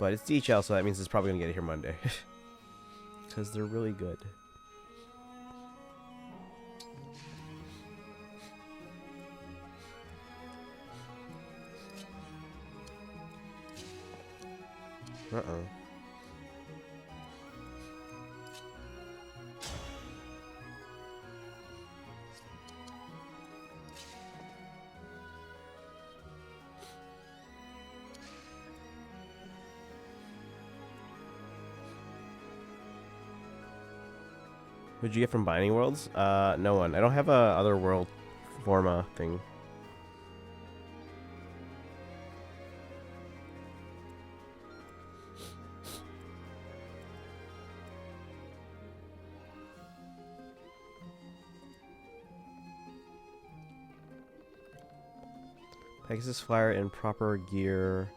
but it's DHL, so that means it's probably gonna get here Monday. Because they're really good. Uh-oh. What'd you get from Binding Worlds? No one. I don't have a other world forma thing. Pegasus Flyer in proper gear,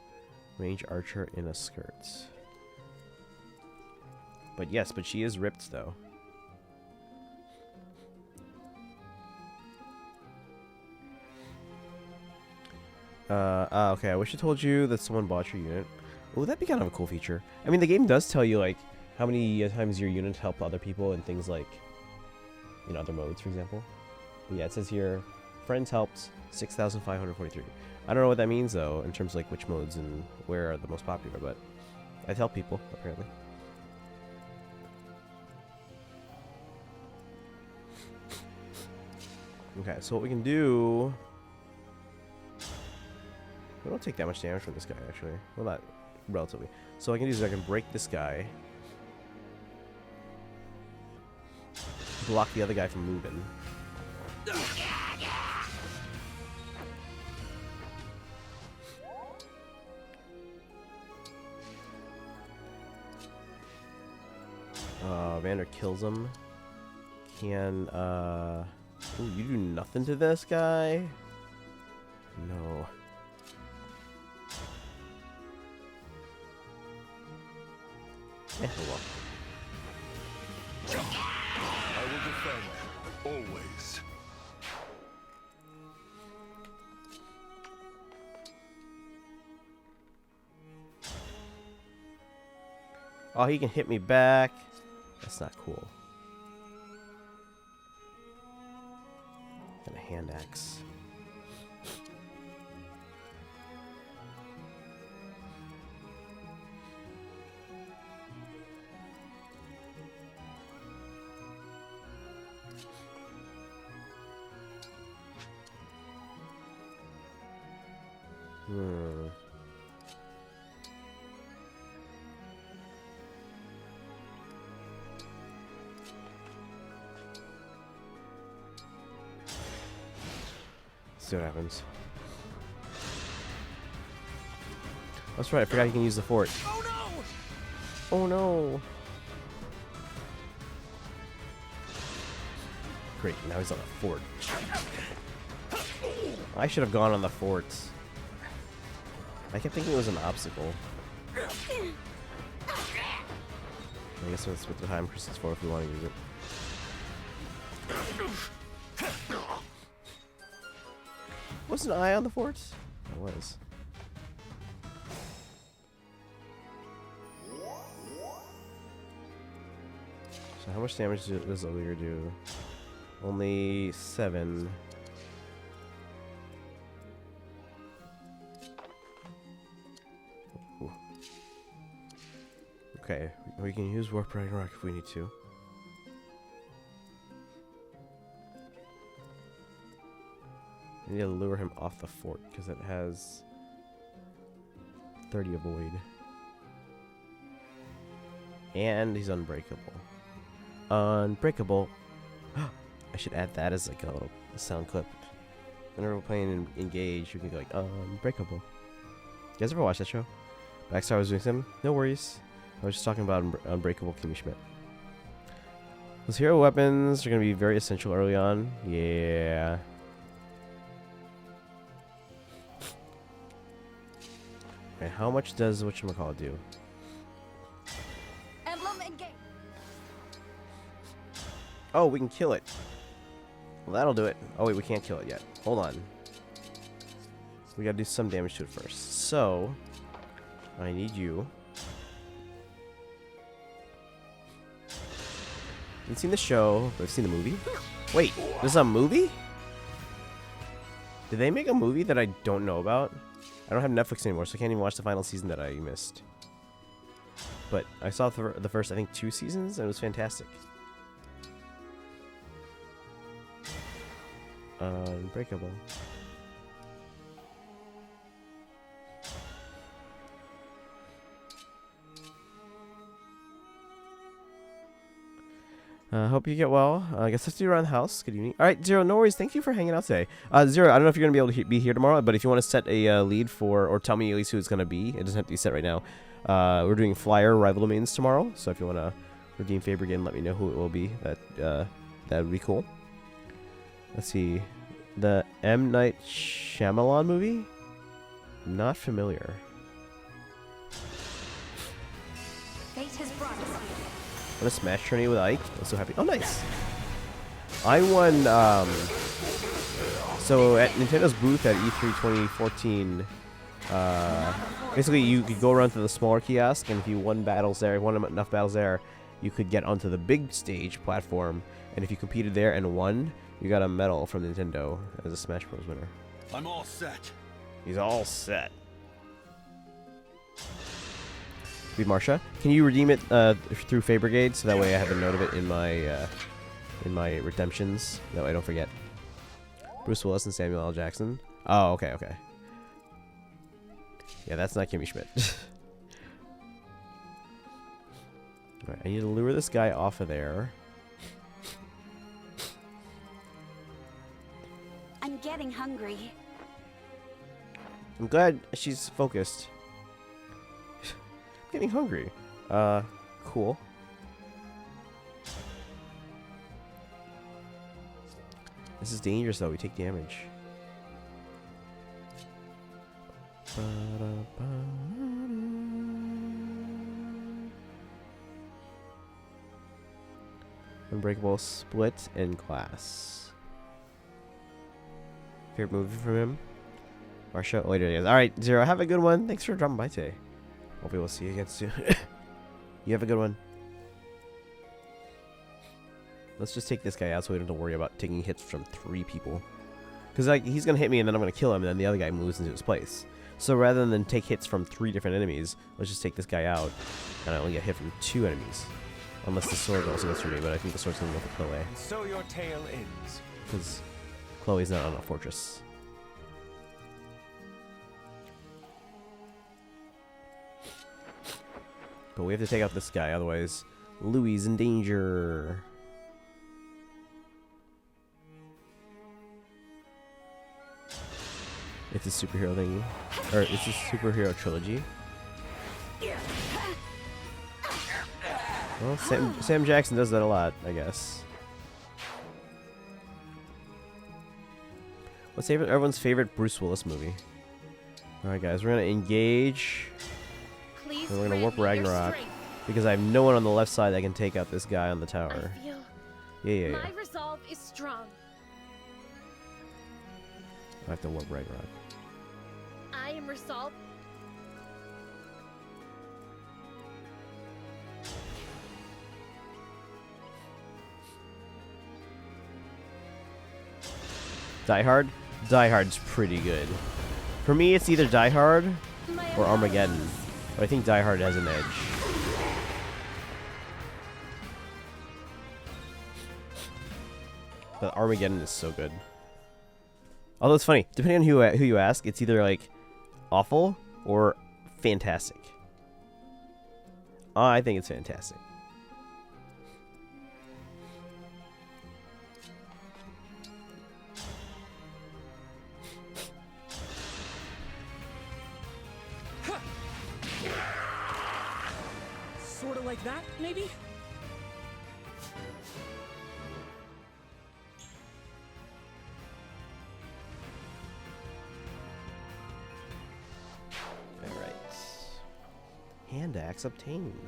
range archer in a skirt. But yes, but she is ripped though. Okay, I wish I told you that someone bought your unit. Oh, that'd be kind of a cool feature. I mean, the game does tell you, like, how many times your unit helped other people and things like, in other modes, for example. But yeah, it says here, friends helped 6,543. I don't know what that means, though, in terms of, like, which modes and where are the most popular, but I'd help people, apparently. Okay, so what we can do... We don't take that much damage from this guy, actually. Well, not relatively. So what I can do is I can break this guy. Block the other guy from moving. Vander kills him. Can, ooh, you do nothing to this guy? No. Eh, well. I will defend, always. Oh, he can hit me back. That's not cool. And a hand axe. See what happens. That's right, I forgot you can use the fort. Oh no! Oh no! Great, now he's on the fort. I should have gone on the fort. I kept thinking it was an obstacle. I guess that's what the time crystal's for if we want to use it. Was an eye on the fort? It was. So how much damage does Ogre do? Only 7. Ooh. Okay, we can use Warp Ragnarok if we need to. I need to lure him off the fort because it has 30 avoid. And he's unbreakable. Unbreakable. I should add that as like a little sound clip. Whenever we're playing Engage, we can go like, unbreakable. You guys ever watch that show? Backstar was doing something? No worries. I was just talking about Unbreakable Kimmy Schmidt. Those hero weapons are going to be very essential early on. Yeah. Okay, how much does whatchamacallit do? Emblem engage. Oh, we can kill it. Well, that'll do it. Oh, wait, we can't kill it yet. Hold on. We gotta do some damage to it first. So, I need you. I haven't seen the show, but I've seen the movie. Wait, there's a movie? Did they make a movie that I don't know about? I don't have Netflix anymore, so I can't even watch the final season that I missed. But I saw the first, I think, 2 seasons, and it was fantastic. Unbreakable. Hope you get well. I guess I'll see you around the house. Good evening. All right, Zero, no worries. Thank you for hanging out today. Zero, I don't know if you're going to be able to be here tomorrow, but if you want to set a lead for, or tell me at least who it's going to be, it doesn't have to be set right now. We're doing Flyer Rival Domains tomorrow, so if you want to redeem favor again, let me know who it will be. That would be cool. Let's see. The M. Night Shyamalan movie? Not familiar. Fate has brought us here. What a Smash tourney with Ike. I'm so happy. Oh, nice. I won, so at Nintendo's booth at E3 2014, basically you could go around to the smaller kiosk, and if you won enough battles there, you could get onto the big stage platform, and if you competed there and won, you got a medal from Nintendo as a Smash Bros. Winner. I'm all set. He's all set. Be Marsha. Can you redeem it through Fay Brigade so that way I have a note of it in my redemptions? That way I don't forget. Bruce Willis and Samuel L. Jackson. Oh, okay. Yeah, that's not Kimmy Schmidt. Alright, I need to lure this guy off of there. I'm getting hungry. I'm glad she's focused. I'm getting hungry. Cool. This is dangerous though, we take damage. Unbreakable split in class. Favorite movie from him? Marsha, later days. Alright, Zero, have a good one. Thanks for dropping by today. Hopefully we'll see you again soon. You have a good one. Let's just take this guy out so we don't have to worry about taking hits from 3 people. Because like he's going to hit me and then I'm going to kill him and then the other guy moves into his place. So rather than take hits from 3 different enemies, let's just take this guy out and I only get hit from 2 enemies. Unless the sword also goes through me, but I think the sword's going to go for Chloe. And so your tale ends. Because Chloe's not on a fortress. But we have to take out this guy, otherwise Louis is in danger. It's a superhero thing. Or it's a superhero trilogy. Well, Sam Jackson does that a lot, I guess. What's everyone's favorite Bruce Willis movie? Alright guys, we're gonna engage. Please And we're gonna warp grant me your Ragnarok. strength. Because I have no one on the left side that can take out this guy on the I tower. feel Yeah. my resolve is strong. I have to warp Ragnarok. I am resolved. Die Hard? Die Hard's pretty good. For me, it's either Die Hard or Armageddon. But I think Die Hard has an edge. But Armageddon is so good. Although it's funny, depending on who you ask, it's either like awful or fantastic. I think it's fantastic. Sort of like that, maybe? Alright. Hand axe obtained.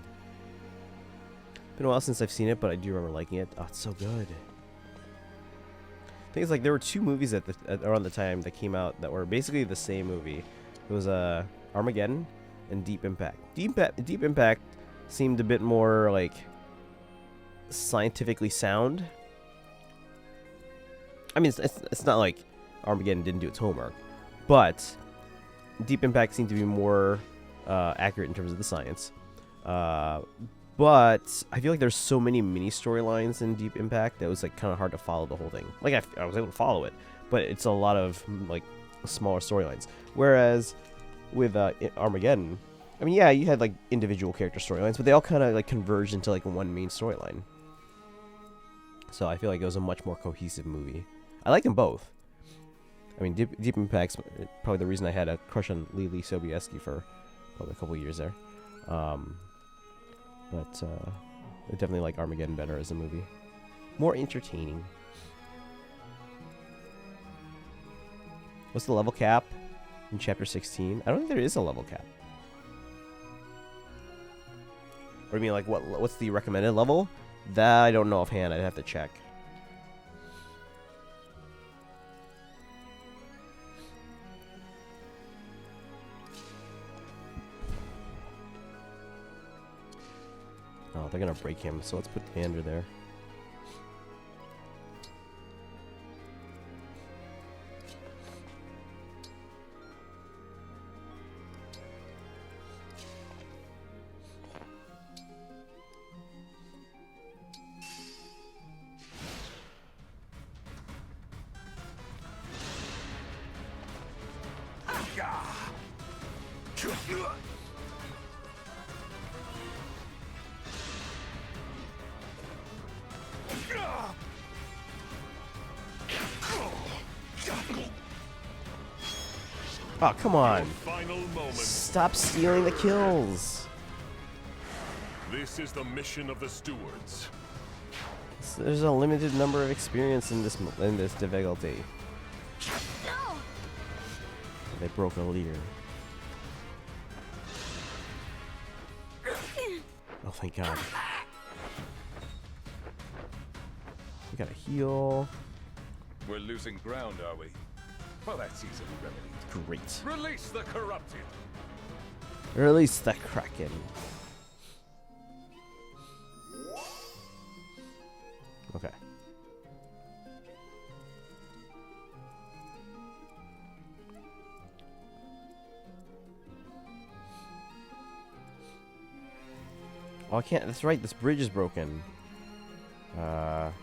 Been a while since I've seen it, but I do remember liking it. Oh, it's so good. Thing is, like, there were 2 movies around the time that came out that were basically the same movie. It was Armageddon and Deep Impact. Deep Impact seemed a bit more like scientifically sound. I mean, it's not like Armageddon didn't do its homework, but Deep Impact seemed to be more accurate in terms of the science. But I feel like there's so many mini storylines in Deep Impact that it was like kind of hard to follow the whole thing. Like I was able to follow it, but it's a lot of like smaller storylines. Whereas with Armageddon, I mean, yeah, you had like individual character storylines, but they all kind of like converged into like one main storyline. So I feel like it was a much more cohesive movie. I like them both. I mean, Deep Impact's probably the reason I had a crush on Lily Sobieski for probably a couple years there. But I definitely like Armageddon better as a movie. More entertaining. What's the level cap in Chapter 16? I don't think there is a level cap. What do you mean, like, what's the recommended level? That I don't know offhand. I'd have to check. Oh, they're gonna break him, so let's put Leander there. Oh, come on. Final moment. Stop stealing the kills. This is the mission of the stewards. There's a limited number of experience in this difficulty. No! They broke a leer. Oh, thank God. We gotta heal. We're losing ground, are we? Well, that's easily remedied. Great. Release the corrupted. Release the Kraken. Okay. Oh, I can't. That's right. This bridge is broken. Hang on.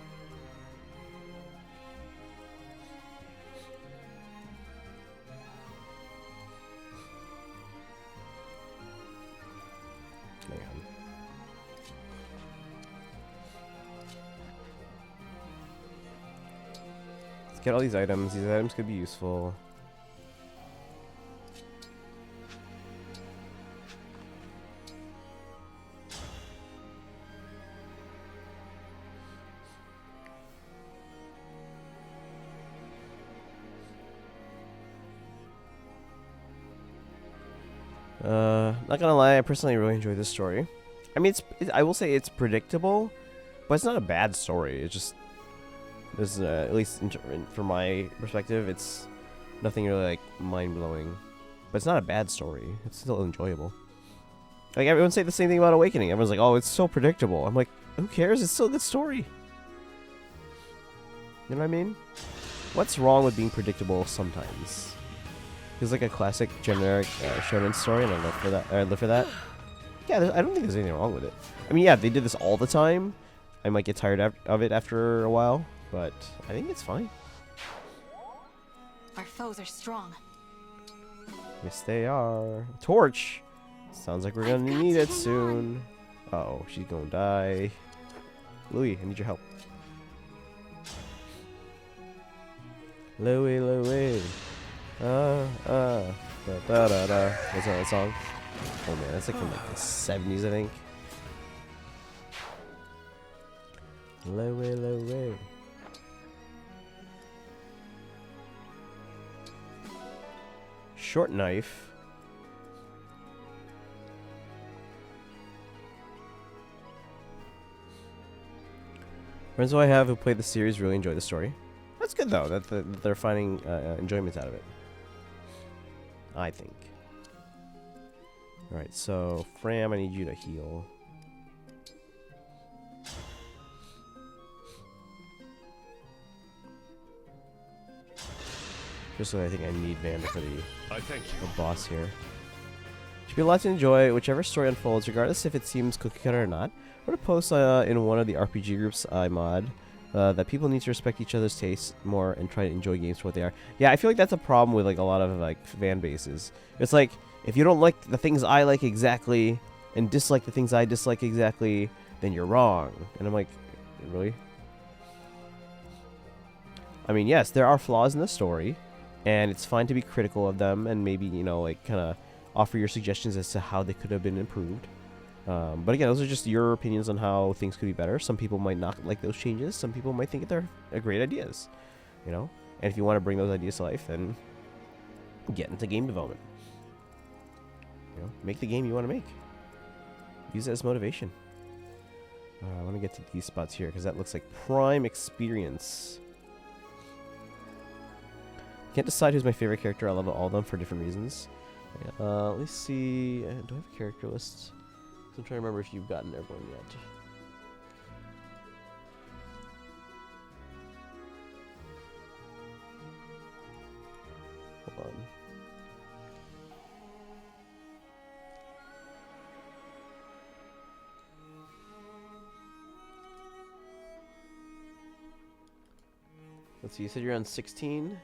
Let's get all these items. These items could be useful. Not gonna lie, I personally really enjoy this story. I mean, I will say it's predictable, but it's not a bad story. It's just, there's at least from my perspective, it's nothing really like mind-blowing. But it's not a bad story. It's still enjoyable. Like, everyone say the same thing about Awakening. Everyone's like, oh, it's so predictable. I'm like, who cares? It's still a good story. You know what I mean? What's wrong with being predictable sometimes? It's like a classic generic shonen story, and I live for that. I live for that. Yeah, I don't think there's anything wrong with it. I mean, yeah, if they did this all the time, I might get tired of it after a while, but I think it's fine. Our foes are strong. Yes, they are. Torch. Sounds like we're gonna need it soon. Uh-oh, she's gonna die. Louis, I need your help. Louis. Da da da da. What's that song? Oh man, that's like from like the 70s, I think. Louis. Short knife. Friends who I have who played the series really enjoy the story. That's good though, that they're finding enjoyment out of it. I think. Alright, so Fram, I need you to heal. Just so I think I need Vander for the boss here. Should be a lot to enjoy, whichever story unfolds, regardless if it seems cookie cutter or not. I wrote a post in one of the RPG groups I mod that people need to respect each other's tastes more and try to enjoy games for what they are. Yeah, I feel like that's a problem with like a lot of like fan bases. It's like, if you don't like the things I like exactly and dislike the things I dislike exactly, then you're wrong. And I'm like, really? I mean, yes, there are flaws in the story, and it's fine to be critical of them and maybe, you know, like kind of offer your suggestions as to how they could have been improved. But again, those are just your opinions on how things could be better. Some people might not like those changes. Some people might think they're great ideas, you know? And if you want to bring those ideas to life, then get into game development. You know, make the game you want to make. Use it as motivation. I want to get to these spots here because that looks like prime experience. Can't decide who's my favorite character. I love all of them for different reasons. Let me see. Do I have a character list? I'm trying to remember if you've gotten everyone yet. Hold on. Let's see, you said you're on 16?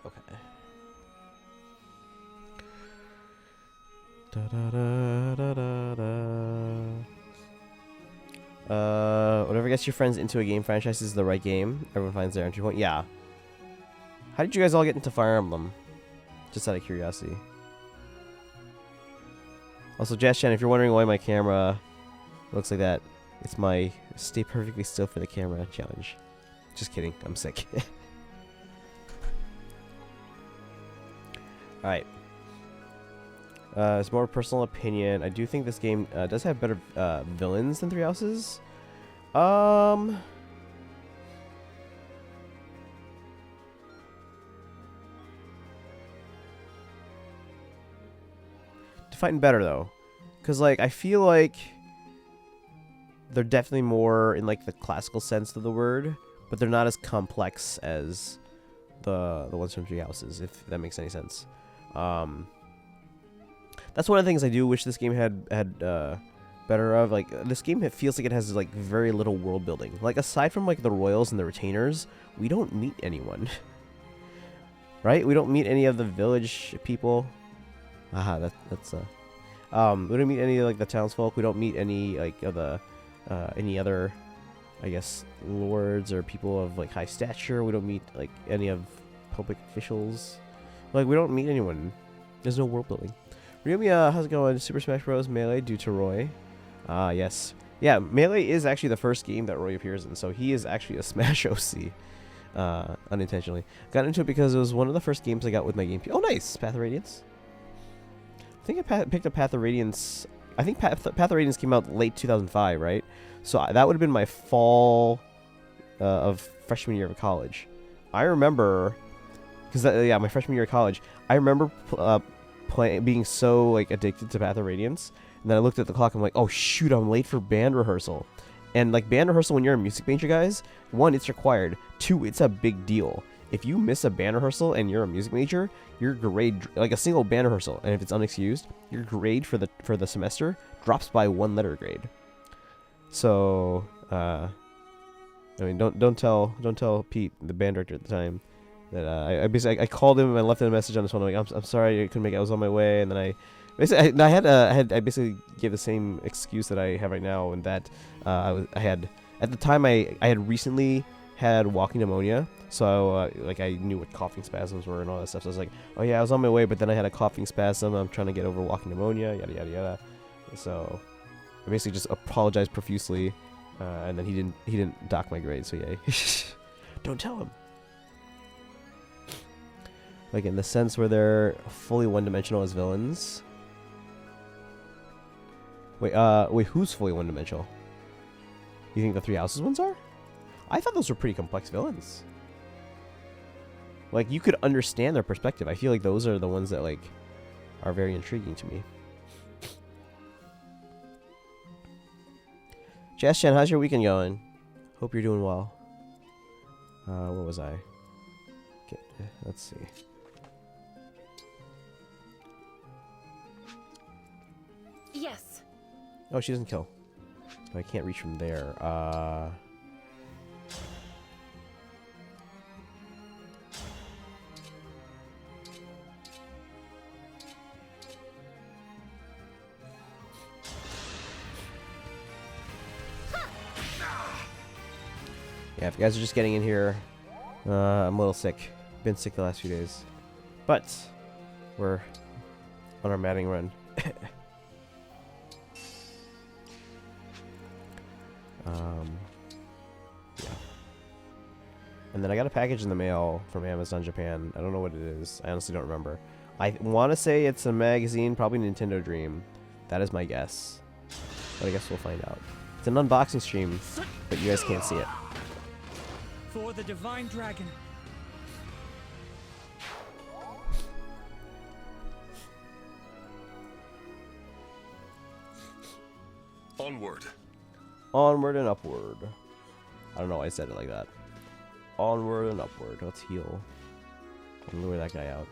Okay. Whatever gets your friends into a game franchise is the right game. Everyone finds their entry point. Yeah. How did you guys all get into Fire Emblem? Just out of curiosity. Also, Jazz Chan, if you're wondering why my camera looks like that, it's my stay perfectly still for the camera challenge. Just kidding. I'm sick. Alright. It's more personal opinion. I do think this game does have better villains than Three Houses. Defining better though, because like I feel like they're definitely more in like the classical sense of the word, but they're not as complex as the ones from Three Houses, if that makes any sense. That's one of the things I do wish this game had better of. Like this game, it feels like it has like very little world building. Like aside from like the royals and the retainers, we don't meet anyone. Right? We don't meet any of the village people. Aha, that's we don't meet any of like the townsfolk. We don't meet any like of the any other, I guess, lords or people of like high stature. We don't meet like any of public officials. Like we don't meet anyone. There's no world building. Ryumi, how's it going? Super Smash Bros. Melee due to Roy. Yes. Yeah, Melee is actually the first game that Roy appears in, so he is actually a Smash OC. Unintentionally. Got into it because it was one of the first games I got with my GameCube. Oh, nice! Path of Radiance. I think I picked up Path of Radiance. I think Path of Radiance came out late 2005, right? So that would have been my fall of freshman year of college. I remember, because yeah, my freshman year of college, I remember being so like addicted to Path of Radiance, and then I looked at the clock. I'm like, oh shoot, I'm late for band rehearsal. And like band rehearsal, when you're a music major, guys, 1, it's required. 2, it's a big deal. If you miss a band rehearsal and you're a music major, your grade, like a single band rehearsal, and if it's unexcused, your grade for the semester drops by 1 letter grade. So, I mean, don't tell Pete, the band director at the time, that I called him and I left him a message on his phone. I'm like, I'm sorry I couldn't make it. I was on my way, and then I basically gave the same excuse that I have right now, and that I had at the time I had recently had walking pneumonia. So, like, I knew what coughing spasms were and all that stuff. So I was like, oh, yeah, I was on my way, but then I had a coughing spasm. I'm trying to get over walking pneumonia, yada, yada, yada. So I basically just apologized profusely, and then he didn't dock my grade, so yay. Don't tell him. Like, in the sense where they're fully one-dimensional as villains. Wait, who's fully one-dimensional? You think the Three Houses ones are? I thought those were pretty complex villains. Like, you could understand their perspective. I feel like those are the ones that, like, are very intriguing to me. Jazz Chan, how's your weekend going? Hope you're doing well. Where was I? Okay, let's see. Yes. Oh, she doesn't kill. I can't reach from there. Yeah, if you guys are just getting in here, I'm a little sick. Been sick the last few days. But we're on our Maddening run. Yeah. And then I got a package in the mail from Amazon Japan. I don't know what it is. I honestly don't remember. I want to say it's a magazine, probably Nintendo Dream. That is my guess. But I guess we'll find out. It's an unboxing stream, but you guys can't see it. For the Divine Dragon. Onward. Onward and upward. I don't know why I said it like that. Onward and upward. Let's heal. And lure that guy out.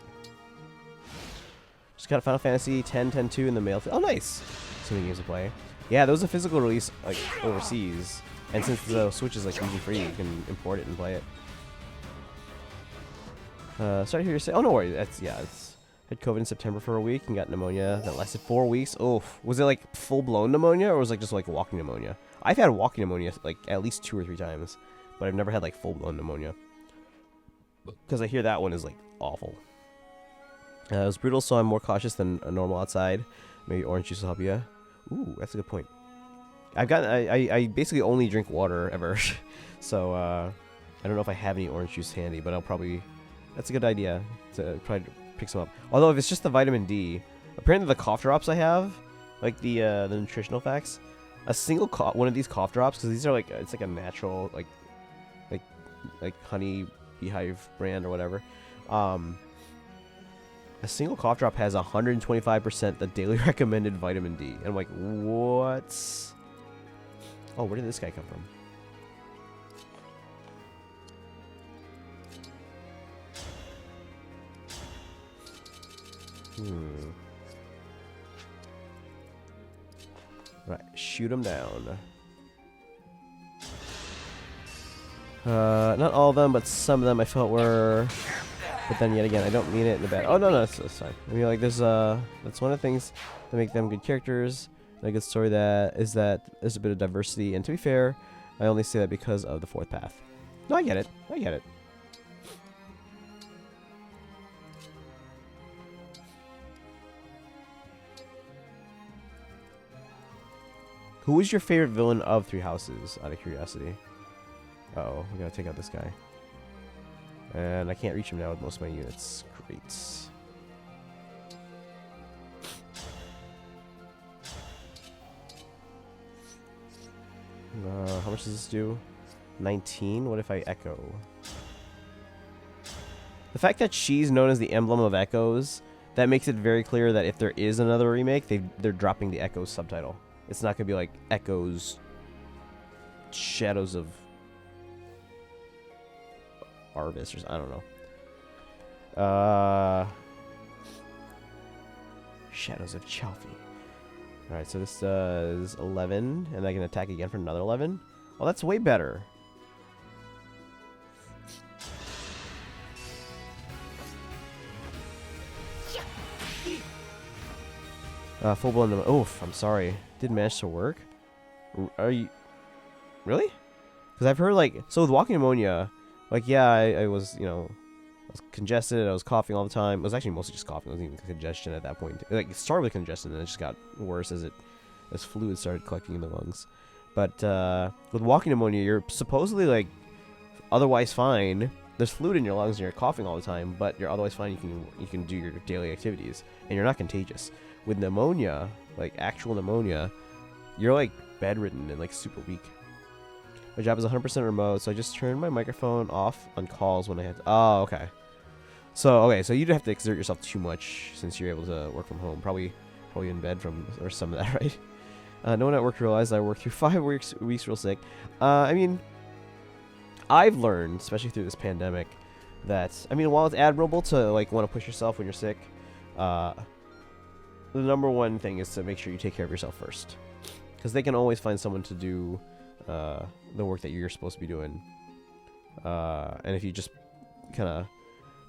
Just got Final Fantasy 10-10-2 in the mail. Oh, nice. So many games to play. Yeah, there was a physical release like overseas. And since the Switch is like usually free, you can import it and play it. Sorry to hear you say. Oh, no worries. That's, yeah, it's had COVID in September for a week and got pneumonia that lasted 4 weeks. Oh, was it like full-blown pneumonia or was it like just like walking pneumonia? I've had walking pneumonia like at least 2 or 3 times, but I've never had like full-blown pneumonia. Because I hear that one is like awful. It was brutal, so I'm more cautious than a normal outside. Maybe orange juice will help you. Ooh, that's a good point. I basically only drink water ever, so I don't know if I have any orange juice handy, but I'll probably. That's a good idea to probably pick some up. Although if it's just the vitamin D, apparently the cough drops I have, like the nutritional facts, a single one of these cough drops, because these are like it's like a natural like honey beehive brand or whatever. A single cough drop has 125% the daily recommended vitamin D. And I'm like, what? Oh, where did this guy come from? Right, shoot him down. Not all of them, but some of them I felt were. But then yet again, I don't mean it in the bad. Oh no, that's fine. I mean, like there's that's one of the things that make them good characters. And a good story is that there's a bit of diversity. And to be fair, I only say that because of the fourth path. No, I get it. I get it. Who was your favorite villain of Three Houses? Out of curiosity. Uh-oh, we gotta take out this guy. And I can't reach him now with most of my units. Great. How much does this do? 19? What if I echo? The fact that she's known as the Emblem of Echoes, that makes it very clear that if there is another remake, they're dropping the Echoes subtitle. It's not going to be like Echoes, Shadows of Arvis, or I don't know. Shadows of Chalfie. Alright, so this does 11, and I can attack again for another 11. Well, that's way better. Full blown. Oof, I'm sorry. Didn't manage to work. Are you really? Because I've heard like with walking pneumonia, like yeah, I was I was congested. I was coughing all the time. It was actually mostly just coughing. It wasn't even congestion at that point. Like it started with congestion, and it just got worse as fluid started collecting in the lungs. But with walking pneumonia, you're supposedly like otherwise fine. There's fluid in your lungs, and you're coughing all the time, but you're otherwise fine. You can do your daily activities, and you're not contagious. With pneumonia, like actual pneumonia, you're like bedridden and like super weak. My job is 100% remote, so I just turned my microphone off on calls when I had to. Oh, okay. So you don't have to exert yourself too much since you're able to work from home. Probably in bed or some of that, right? No one at work realized I worked through 5 weeks real sick. I mean, I've learned, especially through this pandemic, that while it's admirable to like want to push yourself when you're sick, the number one thing is to make sure you take care of yourself first, because they can always find someone to do the work that you're supposed to be doing. And if you just kind of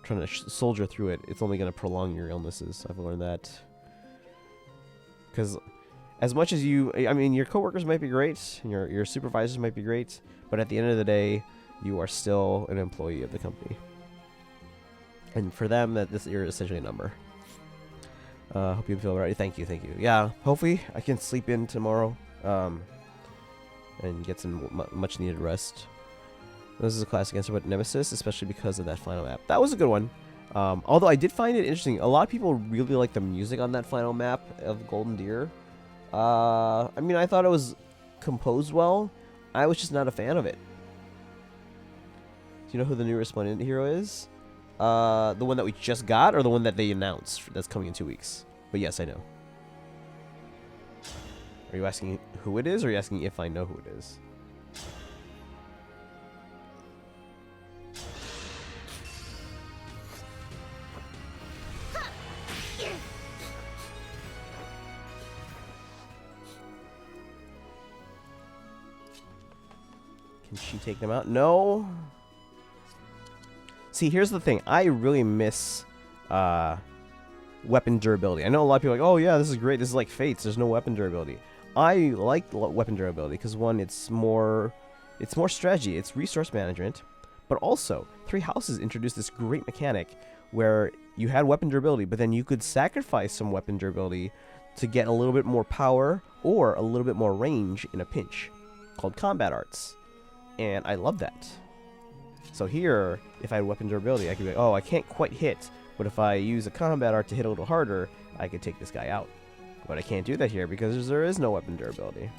trying to soldier through it, it's only going to prolong your illnesses. I've learned that. Because as much as your coworkers might be great, and your supervisors might be great, but at the end of the day, you are still an employee of the company. And for them, you're essentially a number. Hope you feel right. Thank you. Yeah, hopefully I can sleep in tomorrow, and get some much needed rest. This is a classic answer, but Nemesis, especially because of that final map. That was a good one. Although I did find it interesting. A lot of people really like the music on that final map of Golden Deer. I thought it was composed well. I was just not a fan of it. Do you know who the new Resplendent hero is? The one that we just got, or the one that they announced that's coming in 2 weeks? But yes, I know. Are you asking who it is, or are you asking if I know who it is? Can she take them out? No. See, here's the thing. I really miss weapon durability. I know a lot of people are like, oh yeah, this is great. This is like Fates. There's no weapon durability. I like weapon durability because one, it's more strategy. It's resource management, but also Three Houses introduced this great mechanic where you had weapon durability, but then you could sacrifice some weapon durability to get a little bit more power or a little bit more range in a pinch, called combat arts. And I love that. So here, if I had weapon durability, I could be like, oh, I can't quite hit, but if I use a combat art to hit a little harder, I could take this guy out. But I can't do that here because there is no weapon durability.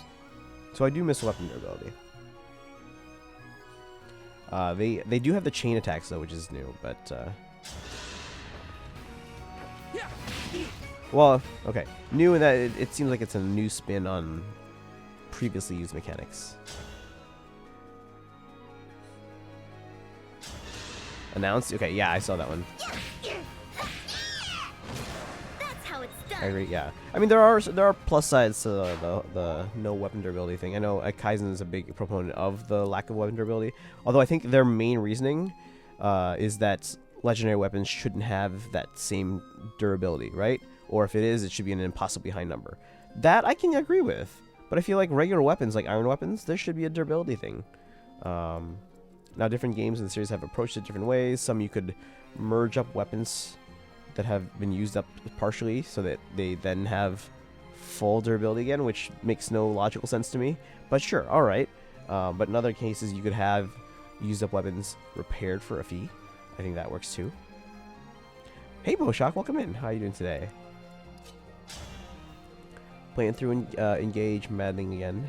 So I do miss weapon durability. They do have the chain attacks though, which is new, but well, okay, new in that it seems like it's a new spin on previously used mechanics. Announced? Okay, yeah, I saw that one. That's how it's done. I agree. Yeah, I mean there are plus sides to the no weapon durability thing. I know Kaizen is a big proponent of the lack of weapon durability, although I think their main reasoning is that legendary weapons shouldn't have that same durability, right? Or if it is, it should be an impossibly high number. That I can agree with, but I feel like regular weapons, like iron weapons, there should be a durability thing. Now, different games in the series have approached it different ways. Some you could merge up weapons that have been used up partially so that they then have full durability again, which makes no logical sense to me. But sure, alright. But in other cases, you could have used up weapons repaired for a fee. I think that works too. Hey, Boshock, welcome in. How are you doing today? Playing through Engage Maddening again.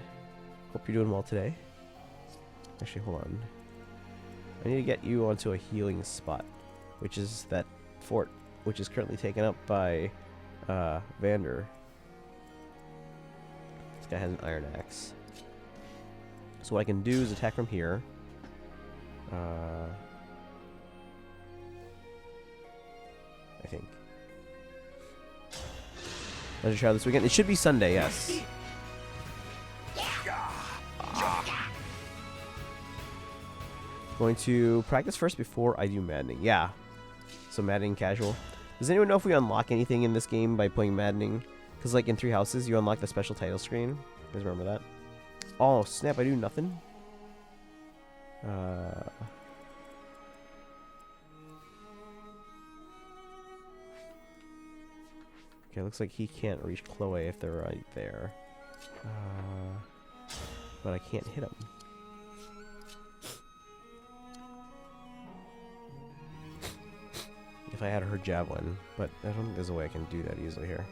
Hope you're doing well today. Actually, hold on. I need to get you onto a healing spot, which is that fort, which is currently taken up by Vander. This guy has an iron axe. So what I can do is attack from here. I think. Let's try this weekend. It should be Sunday, yes. Going to practice first before I do maddening. Yeah. So maddening casual. Does anyone know if we unlock anything in this game by playing maddening? Because like in 3 Houses, you unlock the special title screen. You guys remember that? Oh snap! I do nothing. Okay, looks like he can't reach Chloe if they're right there. But I can't hit him. If I had her javelin, but I don't think there's a way I can do that easily here.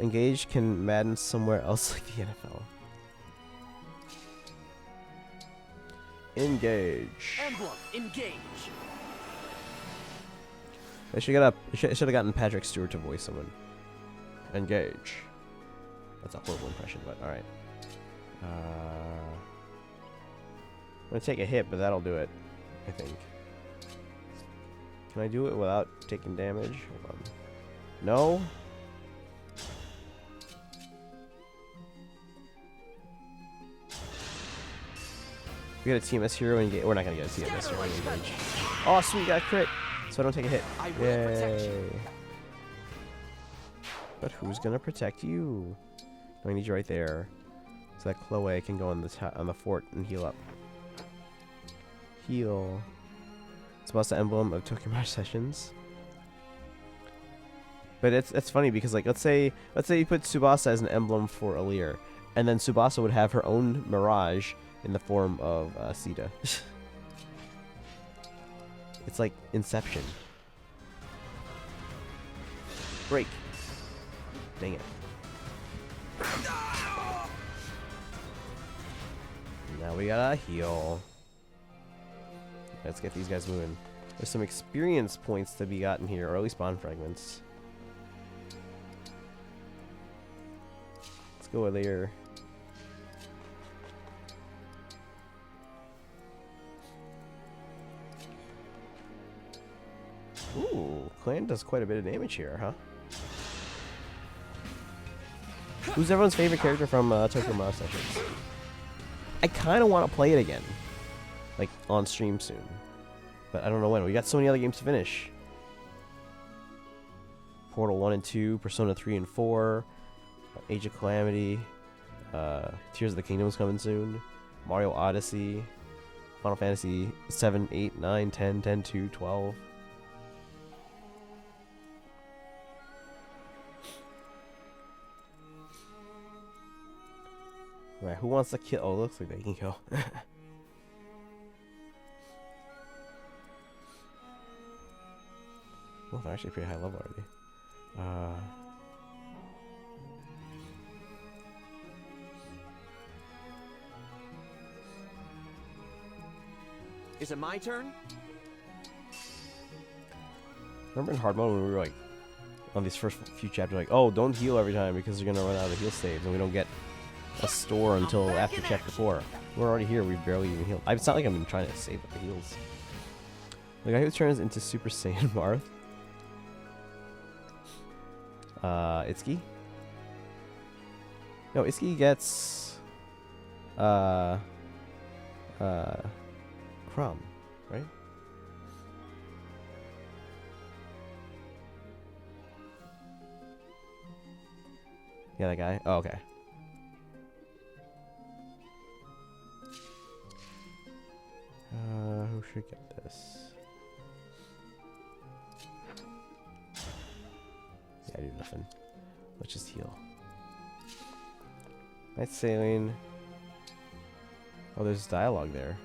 Engage can Madden somewhere else like the NFL. Engage. Emblem, engage. I should have gotten Patrick Stewart to voice someone. Engage. That's a horrible impression, but all right. I'm gonna take a hit, but that'll do it, I think. Can I do it without taking damage? Hold on. No? We got a TMS hero engage. We're not gonna get a TMS hero engage. Oh, sweet, got a crit, so I don't take a hit. Yay! But who's gonna protect you? I need you right there, so that Chloe can go on the fort and heal up. Heal. Tsubasa Emblem of Tokyo Mirage Sessions. But it's funny because like let's say you put Tsubasa as an emblem for Alir, and then Tsubasa would have her own Mirage in the form of Sita. It's like Inception. Break. Dang it. Now we gotta heal. Let's get these guys moving. There's some experience points to be gotten here, early spawn fragments. Let's go with later. Ooh, Clan does quite a bit of damage here, huh? Who's everyone's favorite character from Tokyo Mirage Sessions? I kind of want to play it again. Like, on stream soon. But I don't know when. We got so many other games to finish. Portal 1 and 2, Persona 3 and 4, Age of Calamity, Tears of the Kingdom is coming soon. Mario Odyssey, Final Fantasy 7, 8, 9, 10, 10, 2, 12. Right, who wants to kill? Oh, it looks like they can kill. Well, they're actually pretty high level already. Is it my turn? Remember in hard mode when we were like, on these first few chapters, like, oh, don't heal every time because you're gonna run out of heal saves, and we don't get a store until after chapter 4. We're already here. We've barely even healed. It's not like I've been trying to save up the heals. The guy who turns into Super Saiyan Marth. Itsuki? No, Itsuki gets Crumb, right? Yeah, that guy. Oh, okay. Who should get this? Yeah, I do nothing. Let's just heal. Night sailing. Oh, there's dialogue there.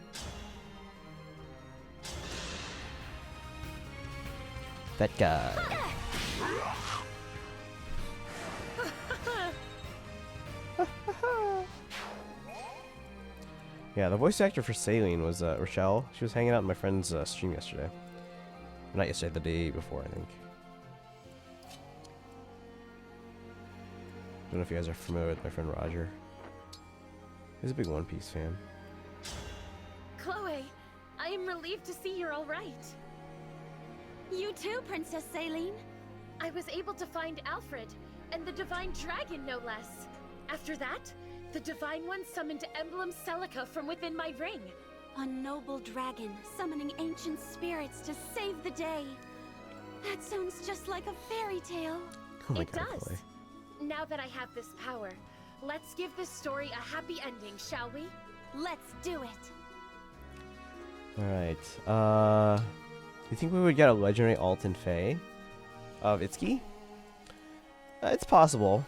That guy. Yeah, the voice actor for Saline was Rochelle. She was hanging out in my friend's stream yesterday. Not yesterday, the day before, I think. Don't know if you guys are familiar with my friend Roger. He's a big One Piece fan. Chloe, I am relieved to see you're all right. You too, Princess Saline. I was able to find Alfred, and the Divine Dragon, no less. After that, the Divine One summoned Emblem Celica from within my ring. A noble dragon summoning ancient spirits to save the day. That sounds just like a fairy tale. Oh my It God, does. Chloe. Now that I have this power, let's give this story a happy ending, shall we? Let's do it. Alright, do you think we would get a legendary alt in Fae of Itsuki? It's possible.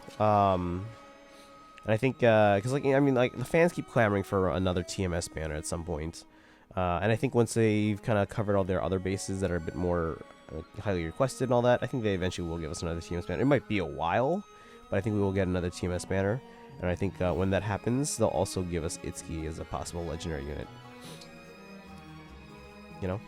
And I think, because, like, I mean, like, the fans keep clamoring for another TMS banner at some point. And I think once they've kind of covered all their other bases that are a bit more highly requested and all that, I think they eventually will give us another TMS banner. It might be a while, but I think we will get another TMS banner. And I think when that happens, they'll also give us Itsuki as a possible legendary unit. You know?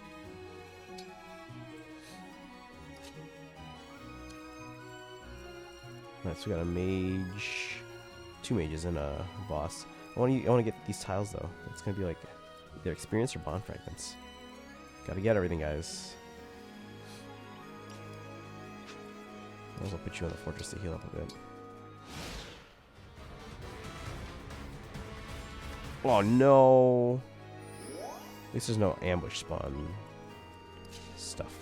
Alright, so we got a mage, 2 mages, and a boss. I want to get these tiles though. It's gonna be like either experience or bond fragments. Gotta get everything, guys. I'll also put you on the fortress to heal up a bit. Oh no! At least there's no ambush spawn stuff.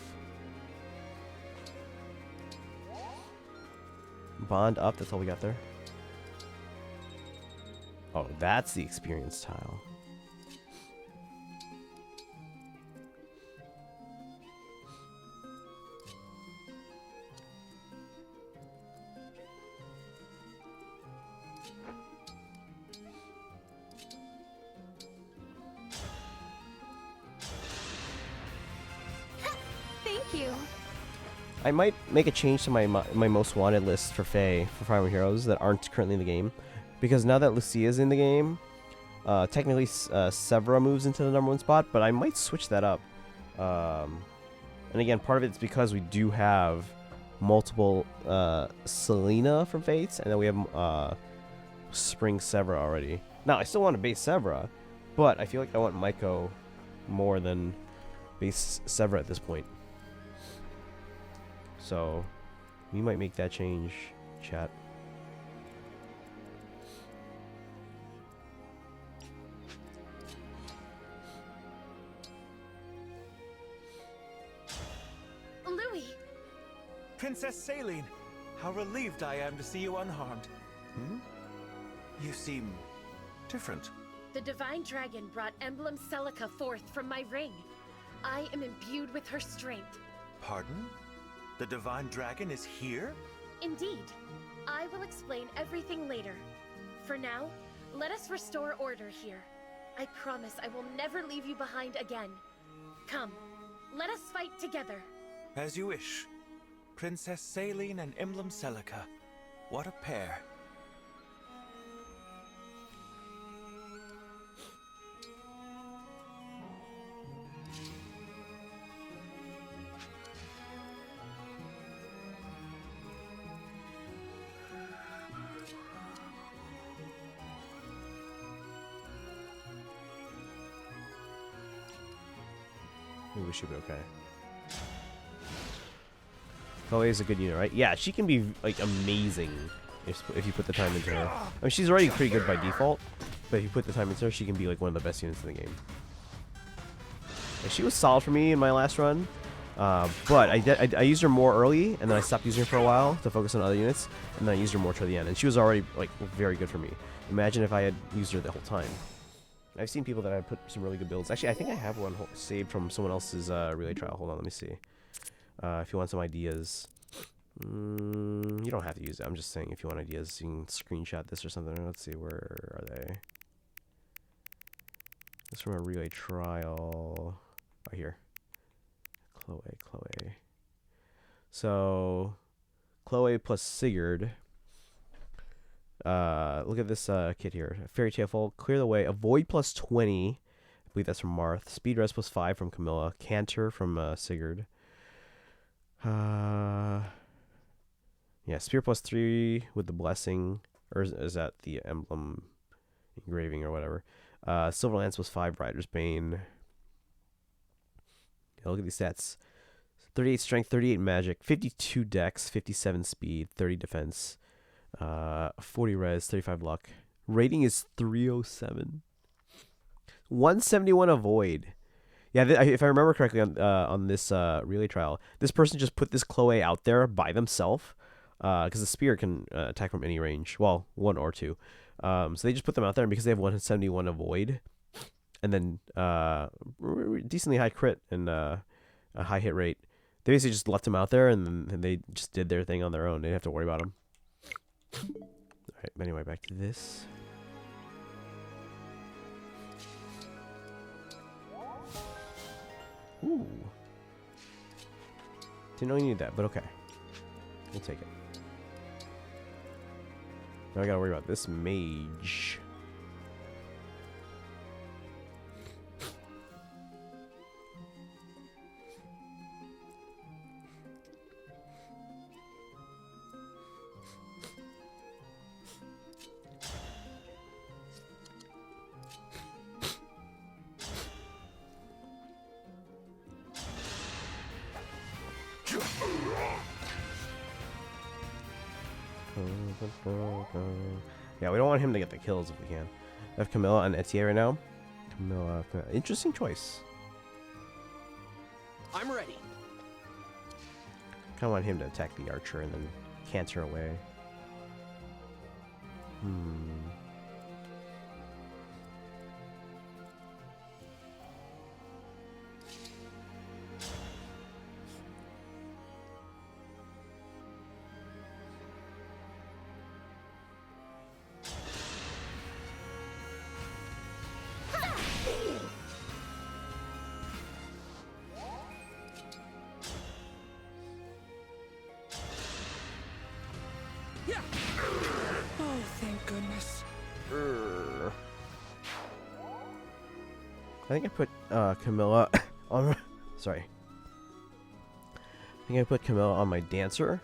Bond up, that's all we got there. Oh, that's the experience tile. Thank you. I might make a change to my most wanted list for Fae, for Fire Emblem Heroes, that aren't currently in the game. Because now that Lucia's in the game, technically Severa moves into the #1 spot, but I might switch that up. And again, part of it's because we do have multiple Selena from Fates, and then we have Spring Severa already. Now, I still want to base Severa, but I feel like I want Maiko more than base Severa at this point. So, we might make that change, chat. Louis! Princess Saline, how relieved I am to see you unharmed. Hmm? You seem different. The Divine Dragon brought Emblem Celica forth from my ring. I am imbued with her strength. Pardon? The Divine Dragon is here? Indeed. I will explain everything later. For now, let us restore order here. I promise I will never leave you behind again. Come, let us fight together. As you wish. Princess Saline and Emblem Celica. What a pair. We should be okay. Chloe is a good unit, right? Yeah, she can be like amazing if you put the time into her. I mean, she's already pretty good by default, but if you put the time into her, she can be like one of the best units in the game. And she was solid for me in my last run, but I used her more early, and then I stopped using her for a while to focus on other units, and then I used her more toward the end, and she was already like very good for me. Imagine if I had used her the whole time. I've seen people that have put some really good builds. Actually, I think I have one saved from someone else's relay trial. Hold on, let me see. If you want some ideas, you don't have to use it. I'm just saying if you want ideas, you can screenshot this or something. Let's see, where are they? This is from a relay trial. Right here. Chloe. So, Chloe plus Sigurd. Look at this kit here. Fairy Tale Fall, Clear the Way, Avoid plus 20. I believe that's from Marth. Speed Rest plus 5 from Camilla. Canter from Sigurd. Yeah, Spear plus 3 with the Blessing. Or is that the Emblem engraving or whatever? Silver Lance plus 5, Rider's Bane. Yeah, look at these stats. 38 Strength, 38 Magic, 52 Dex, 57 Speed, 30 Defense. 40 res, 35 luck. Rating is 307. 171 avoid. Yeah, if I remember correctly on this relay trial, this person just put this Chloe out there by themselves because the spear can attack from any range. Well, 1 or 2. So they just put them out there, and because they have 171 avoid, and then decently high crit and a high hit rate, they basically just left them out there, and then they just did their thing on their own. They didn't have to worry about them. Alright, anyway, back to this. Ooh. Didn't know you needed that, but okay. We'll take it. Now I gotta worry about this mage. Yeah, we don't want him to get the kills if we can. I have Camilla and Etier right now. Camilla, interesting choice. I'm ready. Kind of want him to attack the archer and then canter away. Oh, thank goodness. I think I put Camilla on. Sorry. I think I put Camilla on my dancer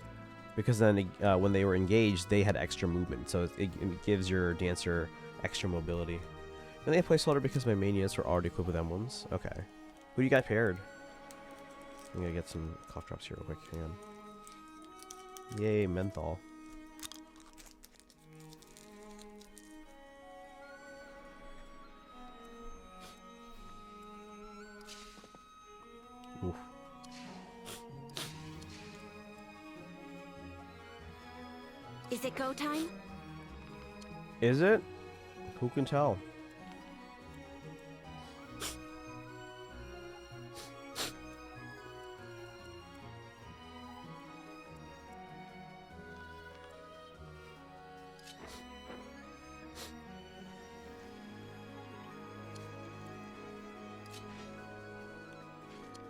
because then when they were engaged, they had extra movement, so it gives your dancer extra mobility. And they placeholder because my main units were already equipped with emblems. Okay. Who do you got paired? I'm gonna get some cough drops here real quick. Hang on. Yay, menthol. Oof. Is it go time? Is it? Who can tell?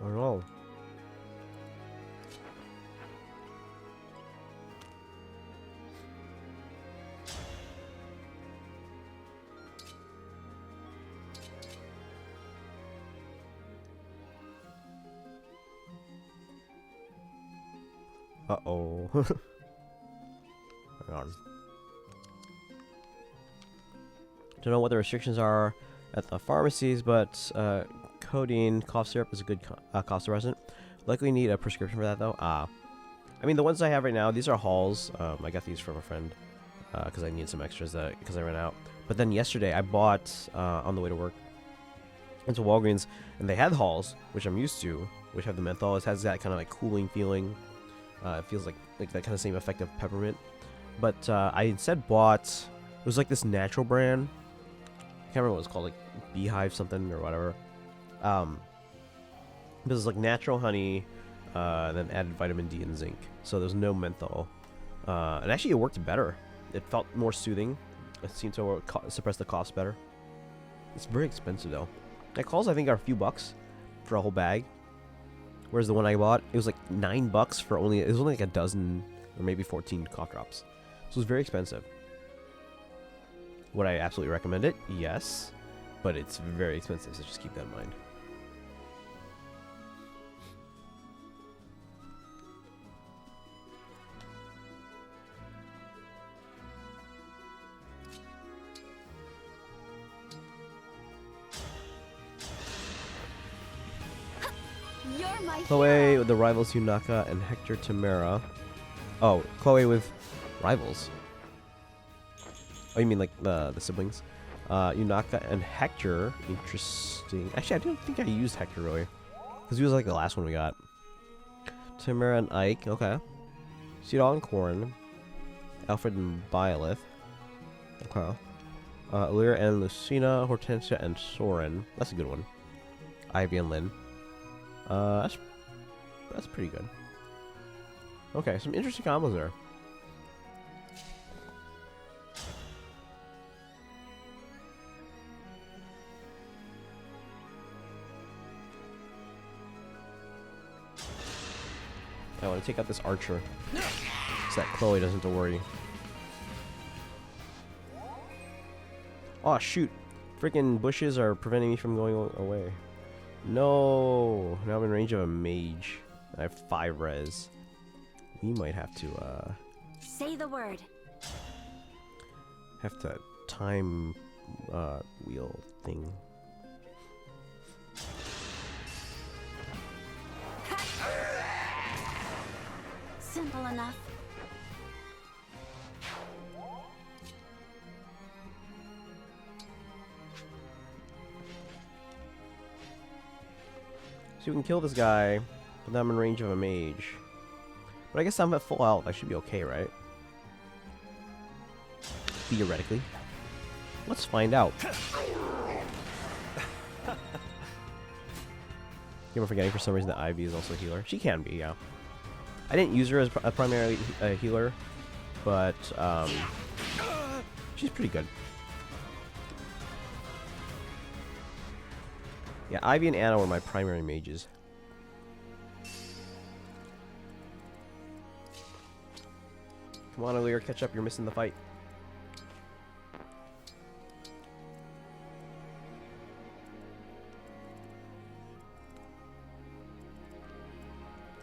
I don't know. Uh-oh. Hang on. Don't know what the restrictions are at the pharmacies, but codeine cough syrup is a good cough suppressant. Likely need a prescription for that though. I mean, the ones I have right now, these are Halls. I got these from a friend because I need some extras because I ran out. But then yesterday I bought on the way to work into Walgreens, and they had Halls, which I'm used to, which have the menthol. It has that kind of like cooling feeling. It feels like that kind of same effect of peppermint. But I instead bought, it was like this natural brand. I can't remember what it was called, like Beehive something or whatever. This is like natural honey, then added vitamin D and zinc. So there's no menthol. And actually it worked better. It felt more soothing. It seemed to suppress the coughs better. It's very expensive though. At Kohl's I think are a few bucks for a whole bag. Whereas the one I bought, it was like $9 for only, it was only like a dozen or maybe 14 cough drops. So it was very expensive. Would I absolutely recommend it? Yes. But it's very expensive, so just keep that in mind. Chloe with the rivals Yunaka and Hector Tamara. Oh, Chloe with rivals. Oh, you mean like the siblings? Yunaka and Hector. Interesting. Actually, I don't think I used Hector really. Because he was like the last one we got. Tamara and Ike. Okay. Cedal and Corn. Alfred and Byleth. Okay. Lyra and Lucina. Hortensia and Soren. That's a good one. Ivy and Lynn. That's pretty good. Okay, some interesting combos there. I want to take out this archer so that Chloe doesn't have to worry. Oh shoot! Freaking bushes are preventing me from going away. No! Now I'm in range of a mage. I have 5 res. We might have to say the word. Have to time wheel thing. Simple enough. So we can kill this guy, but then I'm in range of a mage. But I guess I'm at full health. I should be okay, right? Theoretically. Let's find out. Keep on forgetting for some reason that Ivy is also a healer. She can be, yeah. I didn't use her as a primary healer, but she's pretty good. Yeah, Ivy and Anna were my primary mages. Come on, Aaliyah, catch up. You're missing the fight.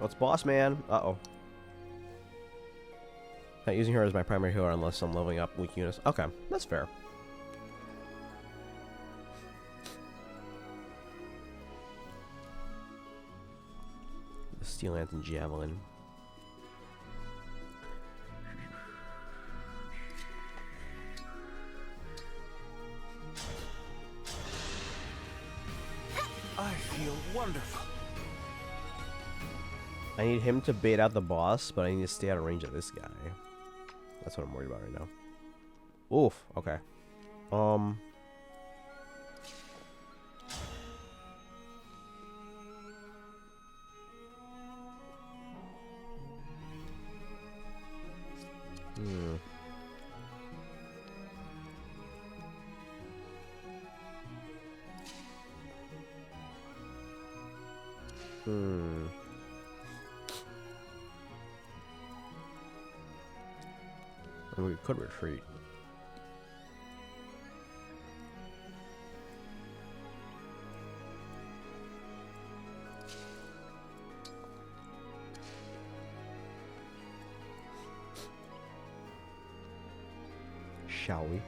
Oh, it's Boss Man. Uh-oh. Not using her as my primary healer unless I'm leveling up weak units. Okay, that's fair. The Steel Lance and Javelin. I feel wonderful. I need him to bait out the boss, but I need to stay out of range of this guy. That's what I'm worried about right now. Oof, okay. And we could retreat. Shall we?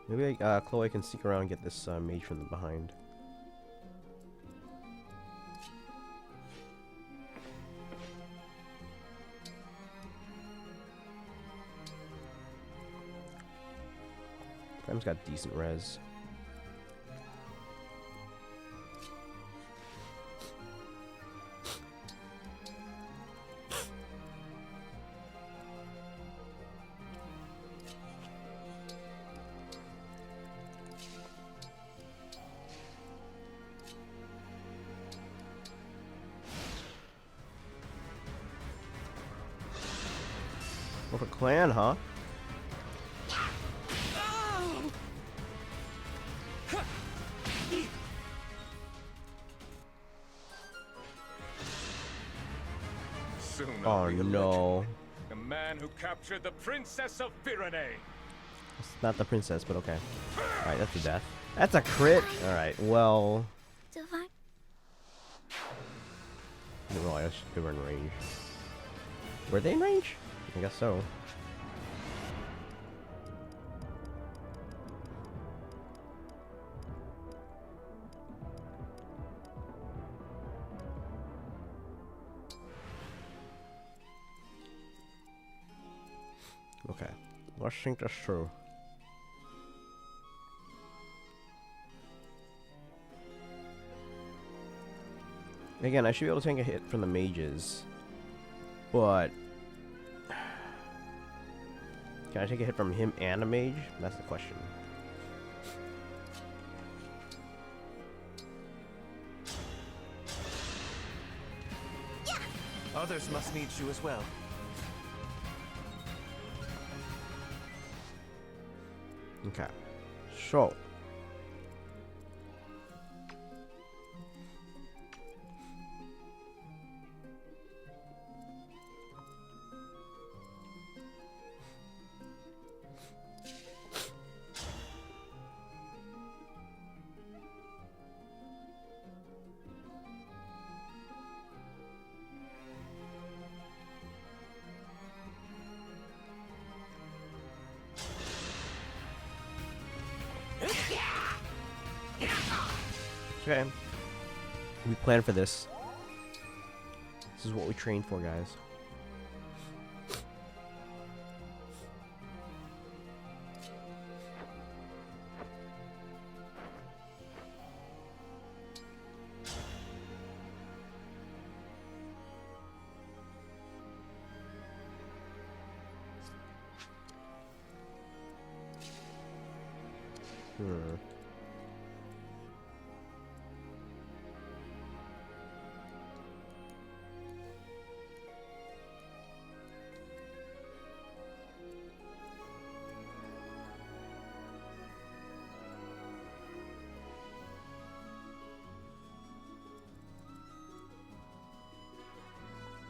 Maybe Chloe can sneak around and get this mage from the behind. Prime's got decent res. What a clan, huh? Soon Oh I'll be a no. legend. The man who captured the Princess of Pyrenees. It's not the princess, but okay. Alright, that's a death. That's a crit! Alright, well... Divine. I didn't realize they were in range. Were they in range? I guess so. Okay, let's think this through. Again, I should be able to take a hit from the mages, but can I take a hit from him and a mage? That's the question. Others must need you as well. Okay, so okay. We planned for this. This is what we trained for, guys.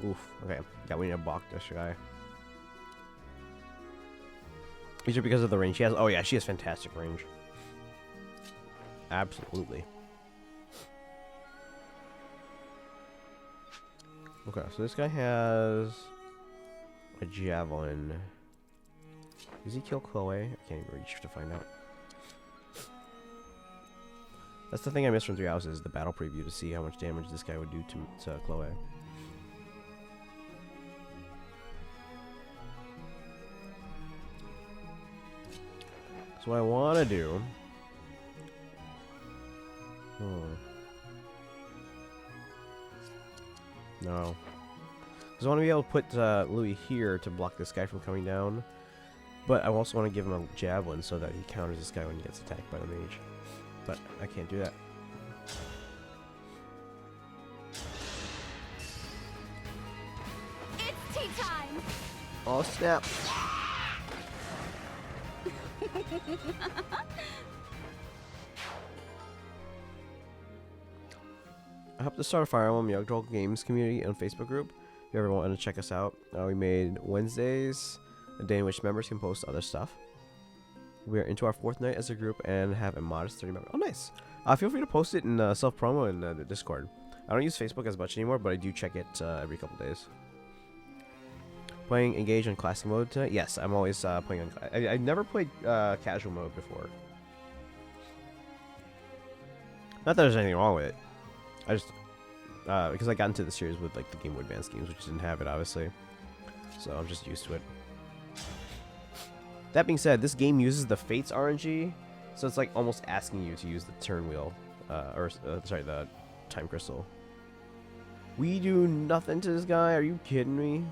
Oof. Okay. Yeah, we need to block this guy. Is it because of the range she has? Oh yeah, she has fantastic range. Absolutely. Okay, so this guy has a javelin. Does he kill Chloe? I can't even reach to find out. That's the thing I missed from 3 Houses, the battle preview, to see how much damage this guy would do to Chloe. So what I want to do... No. Because I want to be able to put Louis here to block this guy from coming down. But I also want to give him a javelin so that he counters this guy when he gets attacked by the mage. but I can't do that. It's tea time. Oh snap! I hope to start a Fire Emblem Yggdrasil Games community on Facebook group. If you ever want to check us out, we made Wednesdays a day in which members can post other stuff. We are into our 4th night as a group and have a modest 30 members. Oh, nice. Feel free to post it in self-promo in the Discord. I don't use Facebook as much anymore, but I do check it every couple days. Playing Engage on Classic mode tonight? Yes, I'm always playing on... I've never played casual mode before. Not that there's anything wrong with it. I just... because I got into the series with like the Game Boy Advance games, which didn't have it, obviously. So I'm just used to it. That being said, this game uses the Fates RNG, so it's like almost asking you to use the turn wheel, sorry, the time crystal. We do nothing to this guy. Are you kidding me?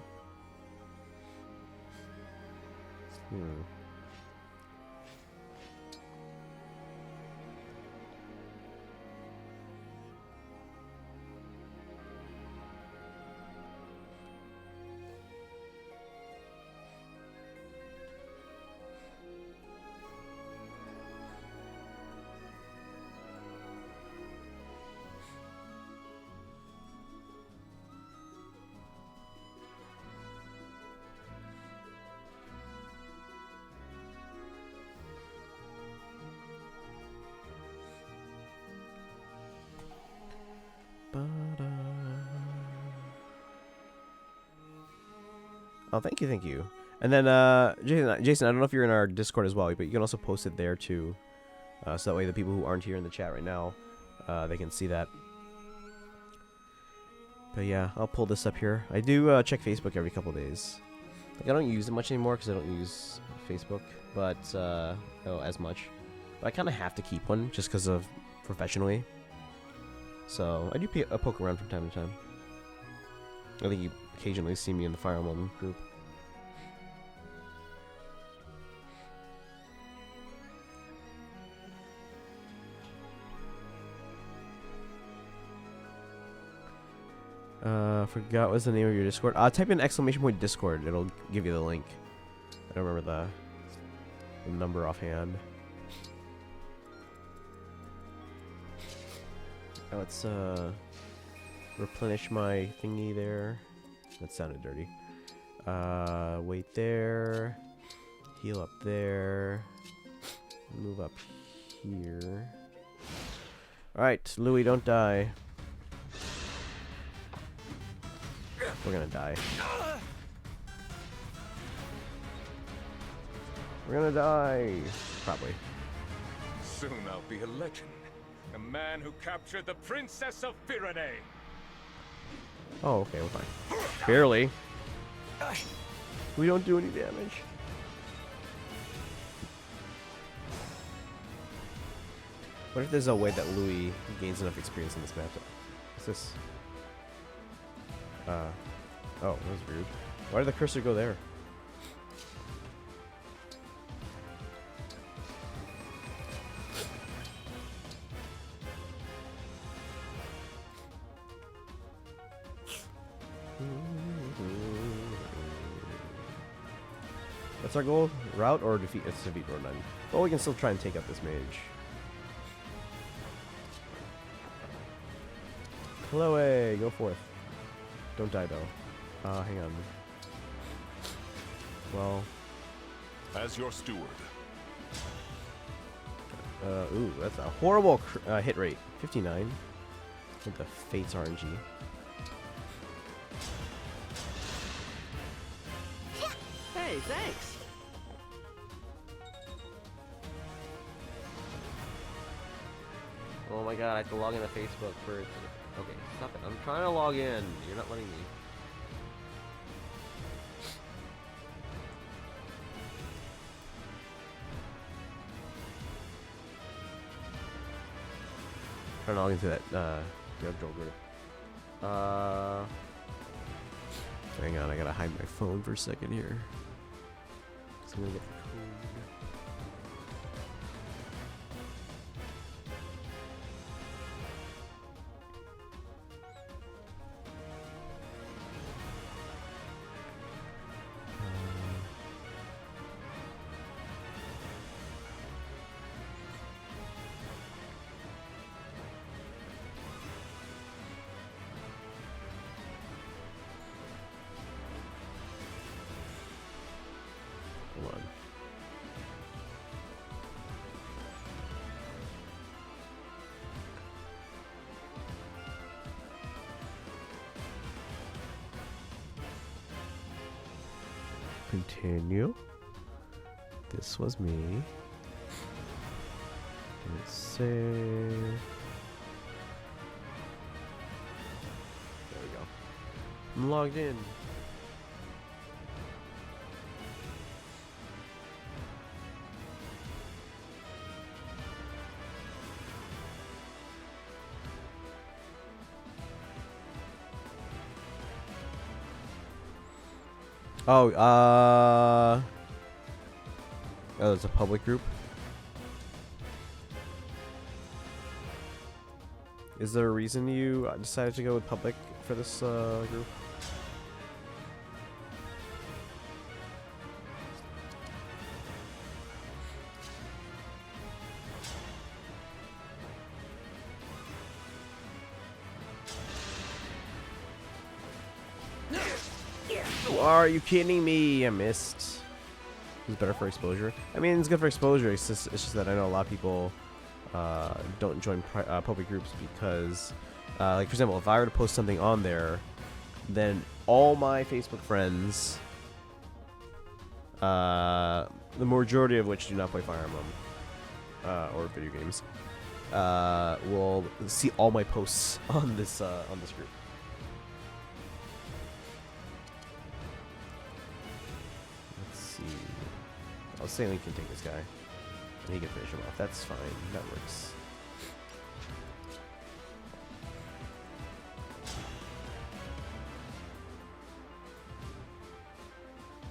Oh, thank you. And then, Jason, I don't know if you're in our Discord as well, but you can also post it there too. So that way the people who aren't here in the chat right now, they can see that. But yeah, I'll pull this up here. I do check Facebook every couple days. Like, I don't use it much anymore because I don't use Facebook, but as much. But I kind of have to keep one just because of professionally. So I do poke around from time to time. I think you occasionally see me in the Fire Emblem group. Forgot what's the name of your Discord. Type in !Discord. It'll give you the link. I don't remember the number offhand. Now let's replenish my thingy there. That sounded dirty. Wait there. Heal up there. Move up here. Alright, Louis, don't die. We're gonna die. We're gonna die. Probably. Soon I'll be a legend. A man who captured the Princess of Firene. Oh, okay, we're fine. Barely. We don't do any damage. What if there's a way that Louis gains enough experience in this map? What's this? Oh, that was weird. Why did the cursor go there? What's our goal? Route or defeat? It's defeat Road 9. Well, we can still try and take out this mage. Chloe, go forth. Don't die though. Hang on. Well. As your steward. Ooh, that's a horrible hit rate. 59. With the Fates RNG. Hey, thanks. Oh my god, I have to log into Facebook first. Okay, stop it. I'm trying to log in. You're not letting me. Trying to log into that Yggdrasil group. Hang on, I gotta hide my phone for a second here. So I'm gonna get the code. Continue. This was me. Let's save. There we go. I'm logged in. Oh, oh, it's a public group. Is there a reason you decided to go with public for this group? Are you kidding me? I missed. It's better for exposure. I mean, it's good for exposure. It's just that I know a lot of people don't join public groups because, like, for example, if I were to post something on there, then all my Facebook friends, the majority of which do not play Fire Emblem or video games, will see all my posts on this group. I'll say Link can take this guy, and he can finish him off. That's fine. That works.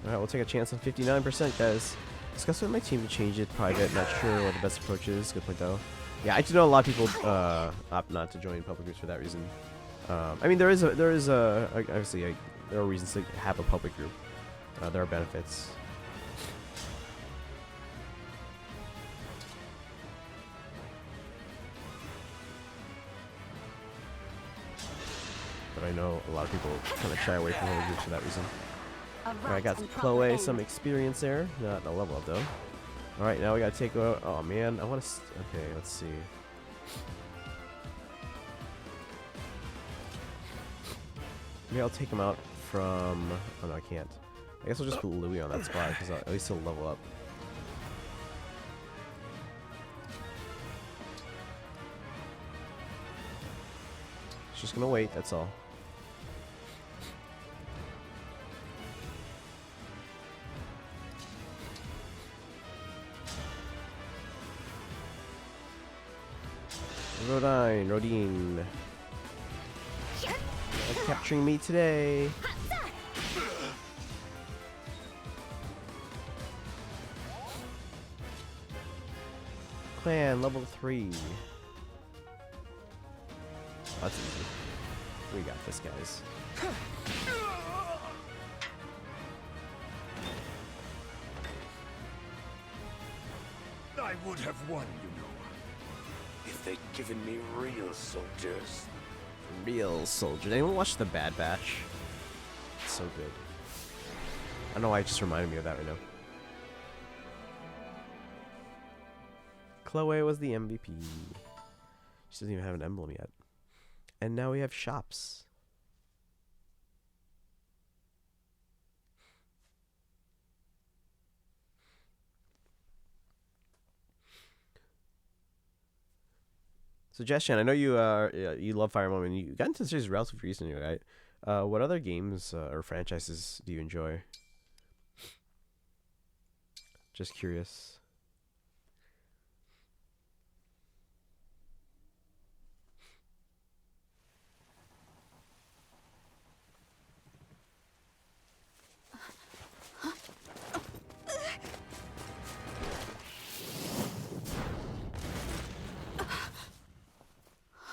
Alright, we'll take a chance on 59%, guys. Discuss with my team to change it private. Not sure what the best approach is. Good point, though. Yeah, I do know a lot of people opt not to join public groups for that reason. I mean, there is obviously there are reasons to have a public group. There are benefits. But I know a lot of people kind of shy away from public groups for that reason. Alright, I got Chloe some experience there. Not a level up, though. Alright, now we gotta take a... Oh, man. I want to... Okay, let's see. Maybe I'll take him out from... Oh, no, I can't. I guess I'll just put Louis on that spot, because at least he'll level up. Just gonna wait, that's all. Rodine. Capturing me today. Clan level 3. Oh, that's easy. We got this, guys. I would have won, you know, if they'd given me real soldiers. Real soldiers. Anyone watch The Bad Batch? It's so good. I don't know why it just reminded me of that right now. Chloe was the MVP. She doesn't even have an emblem yet. And now we have shops. Suggestion: I know you you love Fire Emblem and you got into the series relatively recently, right? What other games or franchises do you enjoy? Just curious.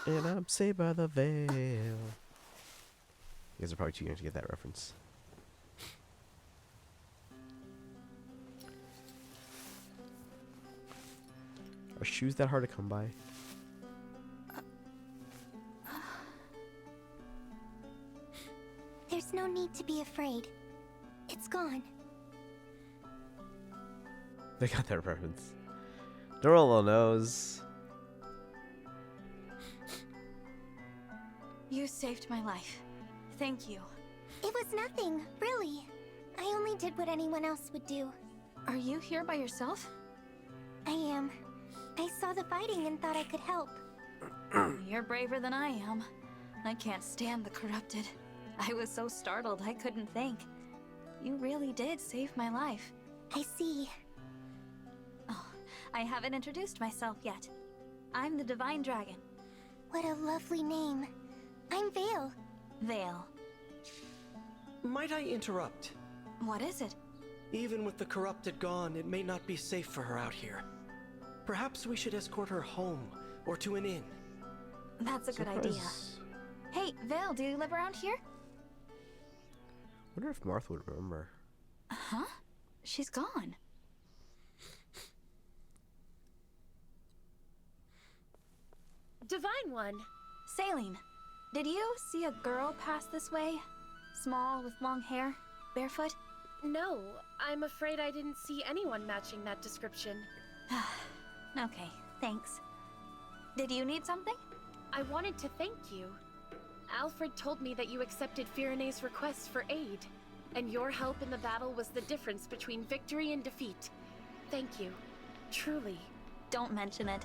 And I'm saved by the veil. You guys are probably too young to get that reference. Are shoes that hard to come by? There's no need to be afraid. It's gone. They got that reference. Dorolo knows. You saved my life. Thank you. It was nothing, really. I only only did what anyone else would do. Are you here by yourself? I am. I saw the fighting and thought I could help. You're braver than I am. I can't stand the corrupted. I was so startled I couldn't think. You really did save my life. I see. Oh, I haven't introduced myself yet. I'm the Divine Dragon. What a lovely name. I'm Vale. Vale. Might I interrupt? What is it? Even with the corrupted gone, it may not be safe for her out here. Perhaps we should escort her home, or to an inn. That's a good idea. Hey, Vale, do you live around here? Wonder if Martha would remember. Huh? She's gone. Divine One. Saline, did you see a girl pass this way? Small, with long hair, barefoot? No, I'm afraid I didn't see anyone matching that description. Okay, thanks. Did you need something? I wanted to thank you. Alfred told me that you accepted Firene's request for aid, and your help in the battle was the difference between victory and defeat. Thank you. Truly. Don't mention it.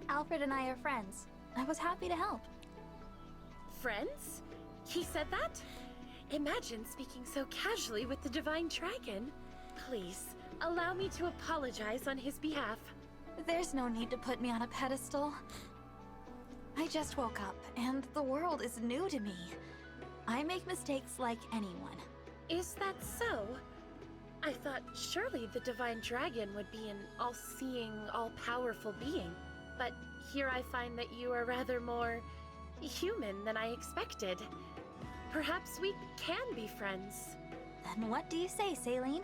Alfred and I are friends. I was happy to help. Friends? He said that? Imagine speaking so casually with the Divine Dragon. Please, allow me to apologize on his behalf. There's no need to put me on a pedestal. I just woke up, and the world is new to me. I make mistakes like anyone. Is that so? I thought surely the Divine Dragon would be an all-seeing, all-powerful being. But here I find that you are rather more human than I expected. Perhaps we can be friends. Then what do you say, Saline?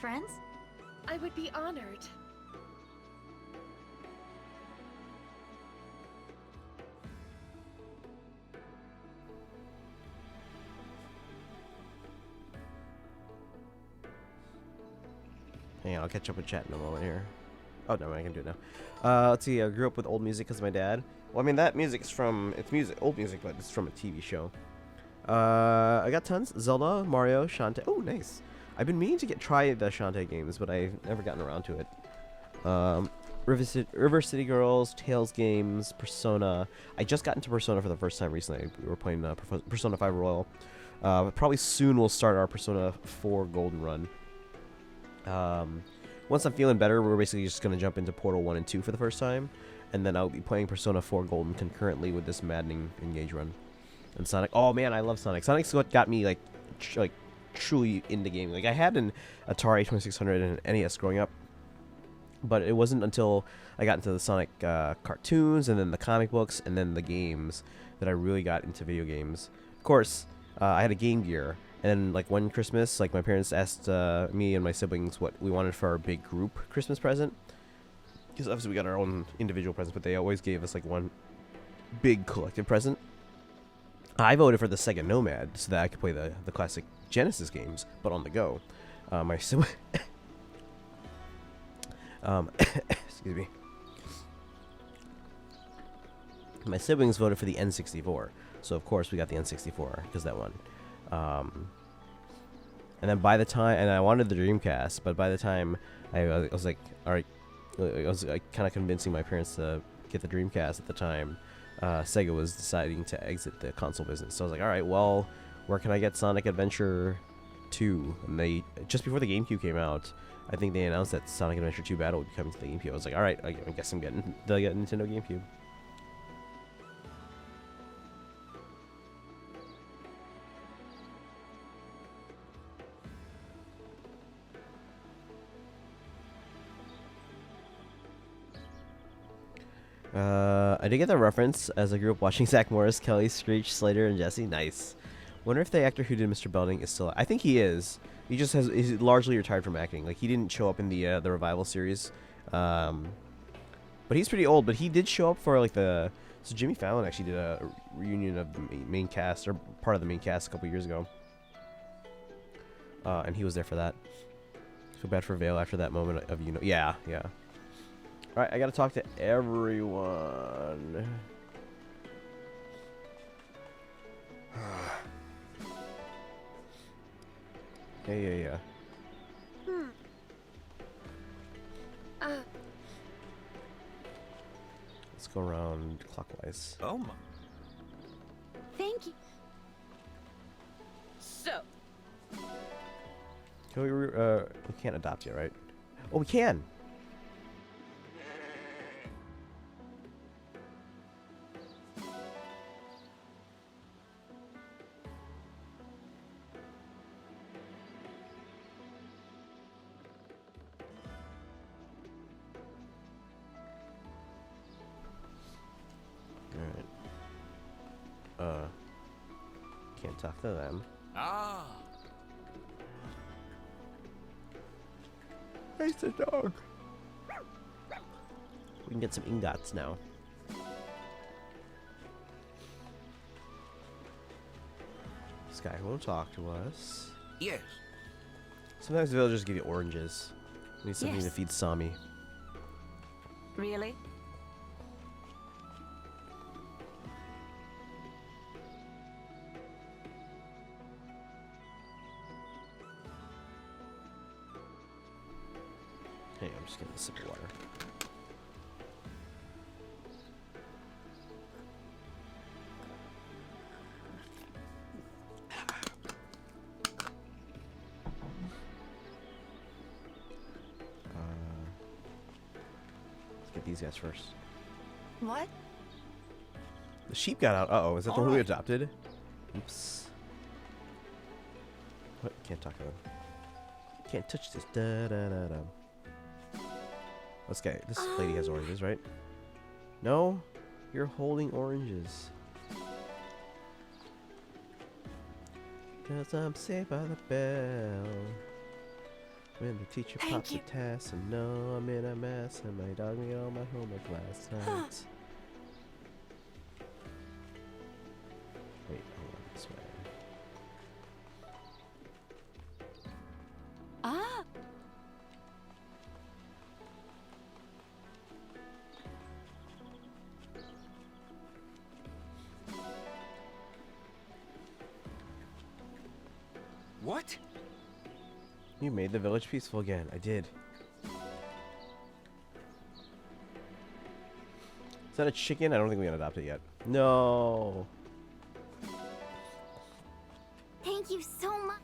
Friends? I would be honored. Hang on, I'll catch up with chat in a moment here. Oh, no, I can do it now. Let's see, I grew up with old music because of my dad. Well, I mean, that music's from, it's music, old music, but it's from a TV show. I got tons. Zelda, Mario, Shantae. Oh, nice. I've been meaning to try the Shantae games, but I've never gotten around to it. River City Girls, Tales games, Persona. I just got into Persona for the first time recently. We were playing Persona 5 Royal. Probably soon we'll start our Persona 4 Golden Run. Once I'm feeling better, we're basically just going to jump into Portal 1 and 2 for the first time. And then I'll be playing Persona 4 Golden concurrently with this maddening Engage run. And Sonic. Oh, man, I love Sonic. Sonic's what got me, like truly into gaming. Like, I had an Atari 2600 and an NES growing up. But it wasn't until I got into the Sonic cartoons and then the comic books and then the games that I really got into video games. Of course, I had a Game Gear. And then, like, one Christmas, like, my parents asked me and my siblings what we wanted for our big group Christmas present. Because obviously we got our own individual presents, but they always gave us, like, one big collective present. I voted for the Sega Nomad so that I could play the classic Genesis games, but on the go. My sibling... excuse me. My siblings voted for the N64. So, of course, we got the N64 because that won. And then by the time, and I wanted the Dreamcast, but by the time I was like, all right, I was like, kind of convincing my parents to get the Dreamcast at the time. Sega was deciding to exit the console business. So I was like, all right, well, where can I get Sonic Adventure 2? And they, just before the GameCube came out, I think they announced that Sonic Adventure 2 Battle would be coming to the GameCube. I was like, all right, I guess I'm getting the Nintendo GameCube. I did get the reference as I grew up watching Zach Morris, Kelly, Screech, Slater, and Jesse. Nice. Wonder if the actor who did Mr. Belding is still... I think he is. He just he's largely retired from acting. Like, he didn't show up in the Revival series. But he's pretty old, but he did show up for, like, the... So Jimmy Fallon actually did a reunion of the main cast, or part of the main cast a couple years ago. And he was there for that. Feel bad for Vale after that moment of, you know... Yeah, yeah. Alright, I gotta talk to everyone. Yeah. Let's go around clockwise. Oh my. Thank you. So, Can we can't adopt yet, right? Oh, we can. Alright. Can't talk to them. Ah. It's a dog. We can get some ingots now. This guy won't talk to us. Yes. Sometimes the villagers give you oranges. We need something to Yes. feed Sami. Really? Hey, I'm just getting a sip of water. Let's get these guys first. What? The sheep got out. Uh-oh, is that the one we adopted? Oops. What? Can't talk to them. Can't touch this. Da-da-da-da. Let's get this lady has oranges, right? No? You're holding oranges. Cause I'm saved by the bell. When the teacher pops a task, and no, I'm in a mess, and my dog made all my homework last night. Wait, hold on, this way. Ah! What? You made the village peaceful again. I did. Is that a chicken? I don't think we can adopt it yet. No. Thank you so much.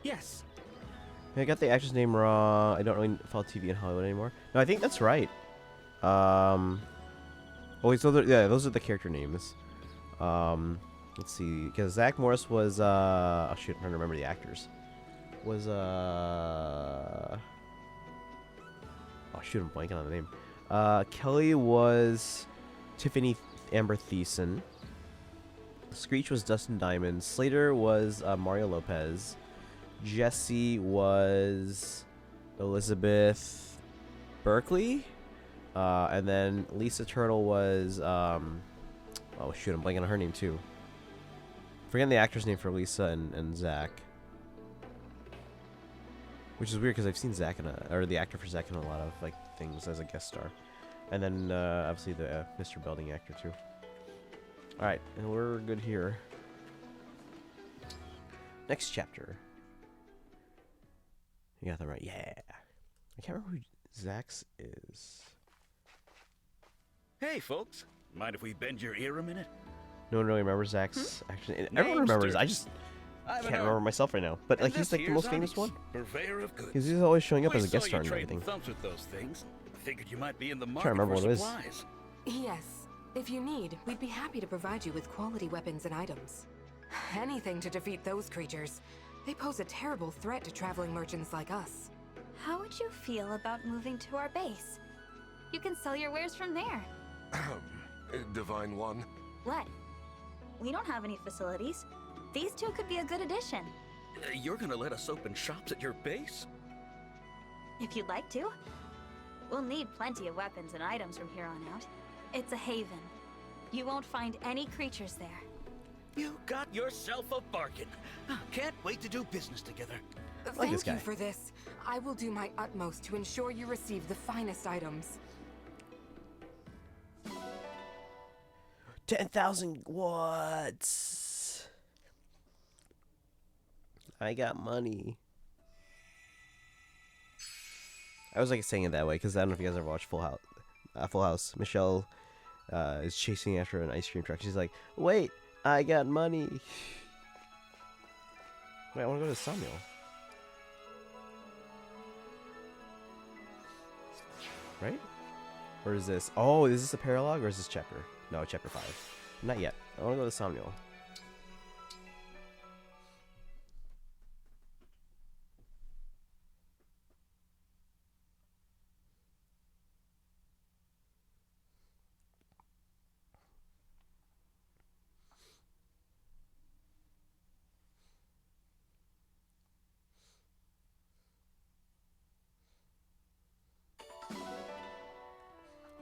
Yes. I got the actor's name wrong. I don't really follow TV in Hollywood anymore. No, I think that's right. Oh, wait, so those are the character names. Let's see, because Zach Morris was oh shoot, I'm trying to remember the actors. Was oh shoot, I'm blanking on the name. Kelly was Tiffany Amber Thiessen. Screech was Dustin Diamond. Slater was Mario Lopez. Jesse was Elizabeth Berkley. And then Lisa Turtle was oh shoot, I'm blanking on her name too. Forgetting the actor's name for Lisa and Zach. Which is weird because I've seen Zach or the actor for Zach in a lot of like things as a guest star. And then obviously the Mr. Belding actor too. Alright, and we're good here. Next chapter. You got that right. Yeah. I can't remember who Zach's is. Hey, folks. Mind if we bend your ear a minute? No one really remembers Zach's action. Everyone remembers. I just can't remember myself right now. But like he's like the most famous one. Purveyor of goods. Because he's always showing up I as a guest saw star you and trading everything. thumbs with those things. Figured you might be in the Trying market to remember for what it is. supplies. Yes. If you need, we'd be happy to provide you with quality weapons and items. Anything to defeat those creatures. They pose a terrible threat to traveling merchants like us. How would you feel about moving to our base? You can sell your wares from there. Divine One. What? We don't have any facilities. These two could be a good addition. You're gonna let us open shops at your base? If you'd like to. We'll need plenty of weapons and items from here on out. It's a haven. You won't find any creatures there. You got yourself a bargain. Can't wait to do business together. Thank this guy. you for this. I will do my utmost to ensure you receive the finest items. 10,000 what? I got money. I was like saying it that way because I don't know if you guys ever watched Full House. Full House. Michelle is chasing after an ice cream truck. She's like, "Wait, I got money." Wait, I want to go to Samuel. Right? Or is this? Oh, is this a paralogue or is this chapter? No, chapter 5. Not yet. I want to go to Samuel.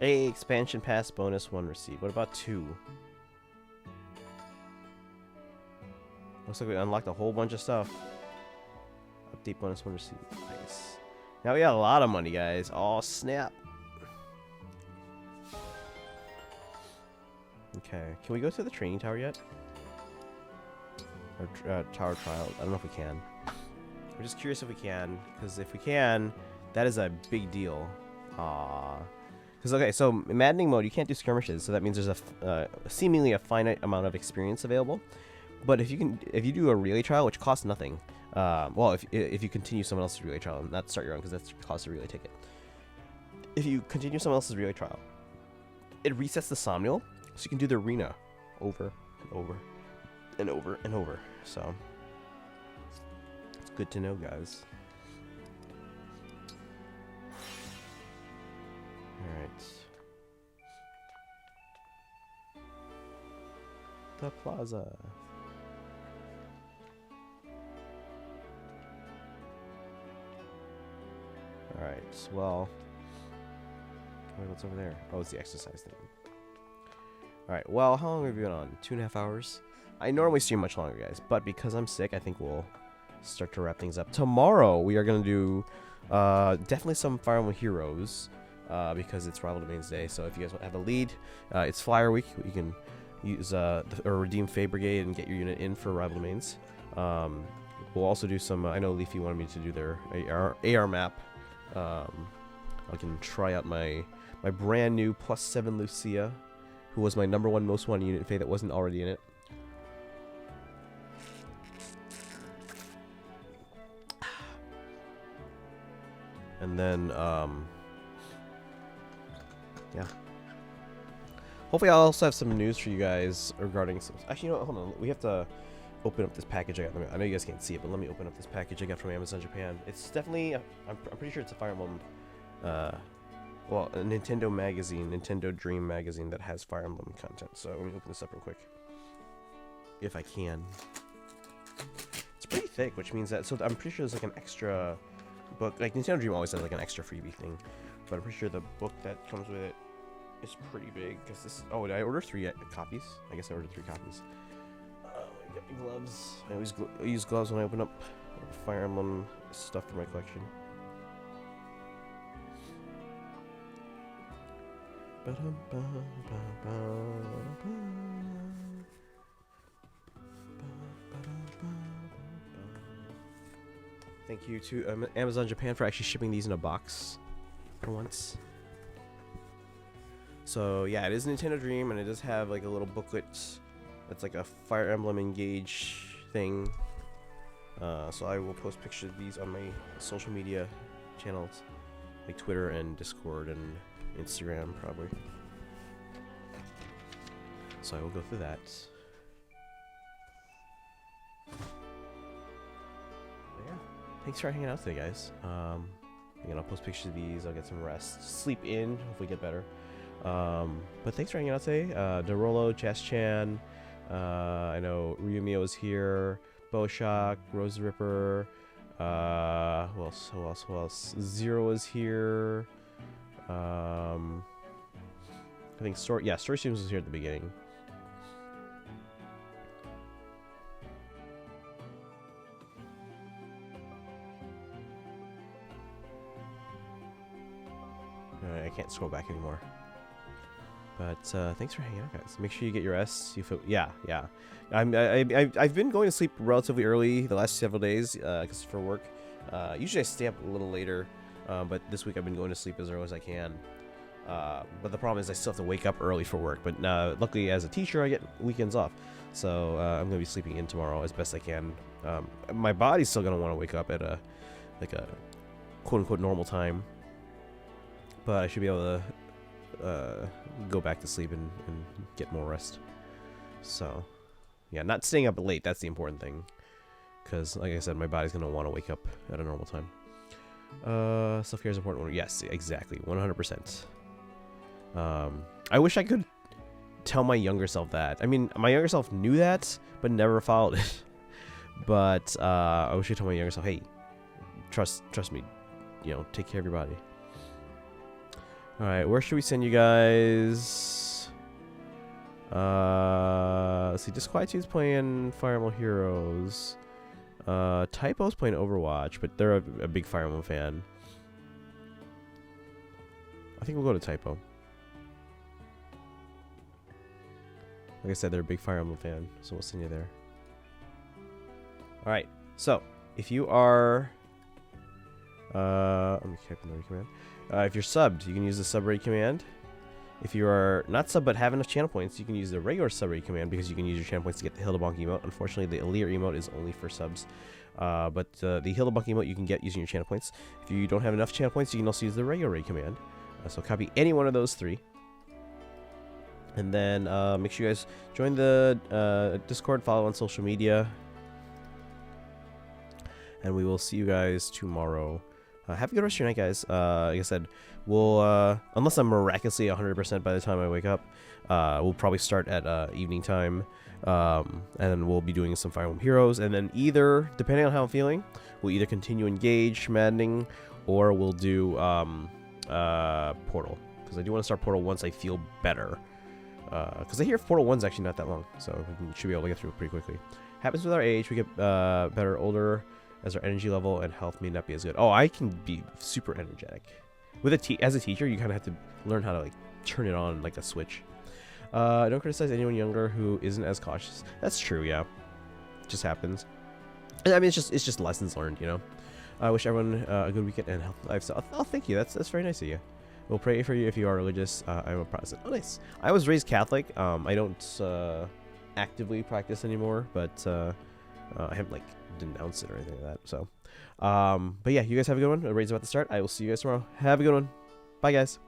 A expansion pass bonus 1 received. What about 2? Looks like we unlocked a whole bunch of stuff. Update bonus 1 received. Nice. Now we got a lot of money, guys. Oh, snap. Okay. Can we go to the training tower yet? Or tower trial? I don't know if we can. I'm just curious if we can. Because if we can, that is a big deal. Because, okay, so in maddening mode, you can't do skirmishes, so that means there's a seemingly a finite amount of experience available. But if you do a relay trial, which costs nothing, well, if you continue someone else's relay trial, and not start your own, because that's costs a relay ticket. If you continue someone else's relay trial, it resets the somnial, so you can do the arena over and over and over and over. So it's good to know, guys. Alright. The plaza. Alright, well. Wait, what's over there? Oh, it's the exercise thing. Alright, well, how long have we been on? 2.5 hours? I normally stream much longer, guys, but because I'm sick, I think we'll start to wrap things up. Tomorrow, we are going to do definitely some Fire Emblem Heroes. Because it's Rival Domains Day, so if you guys have a lead, it's Flyer Week. You can use or redeem Fey Brigade and get your unit in for Rival Domains. We'll also do some. I know Leafy wanted me to do their AR map. I can try out my brand new +7 Lucia, who was my #1 most wanted unit in Fey that wasn't already in it. And then yeah. Hopefully I'll also have some news for you guys regarding some... Actually, you know what? Hold on. We have to open up this package I got. I know you guys can't see it, but let me open up this package I got from Amazon Japan. It's definitely... I'm pretty sure it's a Fire Emblem... well, a Nintendo magazine, Nintendo Dream magazine that has Fire Emblem content. So let me open this up real quick. If I can. It's pretty thick, which means that... So I'm pretty sure there's like an extra book. Like Nintendo Dream always has like an extra freebie thing. But I'm pretty sure the book that comes with it is pretty big. Because this... Oh, did I order 3 copies? I guess I ordered 3 copies. I got my gloves. I always use gloves when I open up Fire Emblem stuff for my collection. Thank you to Amazon Japan for actually shipping these in a box for once. So yeah, it is Nintendo Dream, and it does have like a little booklet that's like a Fire Emblem Engage thing. So I will post pictures of these on my social media channels, like Twitter and Discord and Instagram probably. So I will go through that. But yeah, thanks for hanging out today, guys. Again, I'll post pictures of these. I'll get some rest, sleep in, hopefully get better. But thanks for hanging out today. Derolo, Chas-chan, I know Ryumio is here, Boshock, Rose Ripper, who else? Zero is here. I think Story Streams was here at the beginning. I can't scroll back anymore. But thanks for hanging out, guys. Make sure you get your rest. You feel, yeah. I've been going to sleep relatively early the last several days because for work. Usually I stay up a little later, but this week I've been going to sleep as early as I can. But the problem is I still have to wake up early for work. But luckily, as a teacher, I get weekends off, so I'm gonna be sleeping in tomorrow as best I can. My body's still gonna want to wake up at a quote-unquote normal time, but I should be able to go back to sleep and get more rest. So yeah, not staying up late, that's the important thing, because like I said, my body's gonna want to wake up at a normal time. Self-care is important. Yes, exactly, 100%. I wish I could tell my younger self that. I mean, my younger self knew that but never followed it. But I wish I told my younger self, hey, trust me, you know, take care of your body. Alright, where should we send you guys? Let's see, Disquietude's playing Fire Emblem Heroes. Typo's playing Overwatch, but they're a big Fire Emblem fan. I think we'll go to Typo. Like I said, they're a big Fire Emblem fan, so we'll send you there. Alright, so if you are let me type in the command. If you're subbed, you can use the sub raid command. If you are not subbed but have enough channel points, you can use the regular sub raid command because you can use your channel points to get the Hildebonk emote. Unfortunately, the Elir emote is only for subs. But the Hildebonk emote you can get using your channel points. If you don't have enough channel points, you can also use the regular raid command. So copy any one of those three. And then make sure you guys join the Discord, follow on social media. And we will see you guys tomorrow. Have a good rest of your night, guys. Like I said, we'll, unless I'm miraculously 100% by the time I wake up, we'll probably start at evening time. And we'll be doing some Fire Emblem Heroes. And then either, depending on how I'm feeling, we'll either continue Engage Maddening, or we'll do Portal. Because I do want to start Portal once I feel better. Because I hear Portal 1's actually not that long, so we should be able to get through it pretty quickly. Happens with our age, we get better older, as our energy level and health may not be as good. Oh, I can be super energetic. With as a teacher, you kind of have to learn how to like turn it on like a switch. Don't criticize anyone younger who isn't as cautious. That's true, yeah. It just happens. I mean, it's just lessons learned, you know. I wish everyone a good weekend and healthy lifestyle. Oh, thank you. That's very nice of you. We'll pray for you if you are religious. I'm a Protestant. Oh, nice. I was raised Catholic. I don't actively practice anymore, but I haven't like denounced it or anything like that. So, but yeah, you guys have a good one. The raid's about to start. I will see you guys tomorrow. Have a good one. Bye, guys.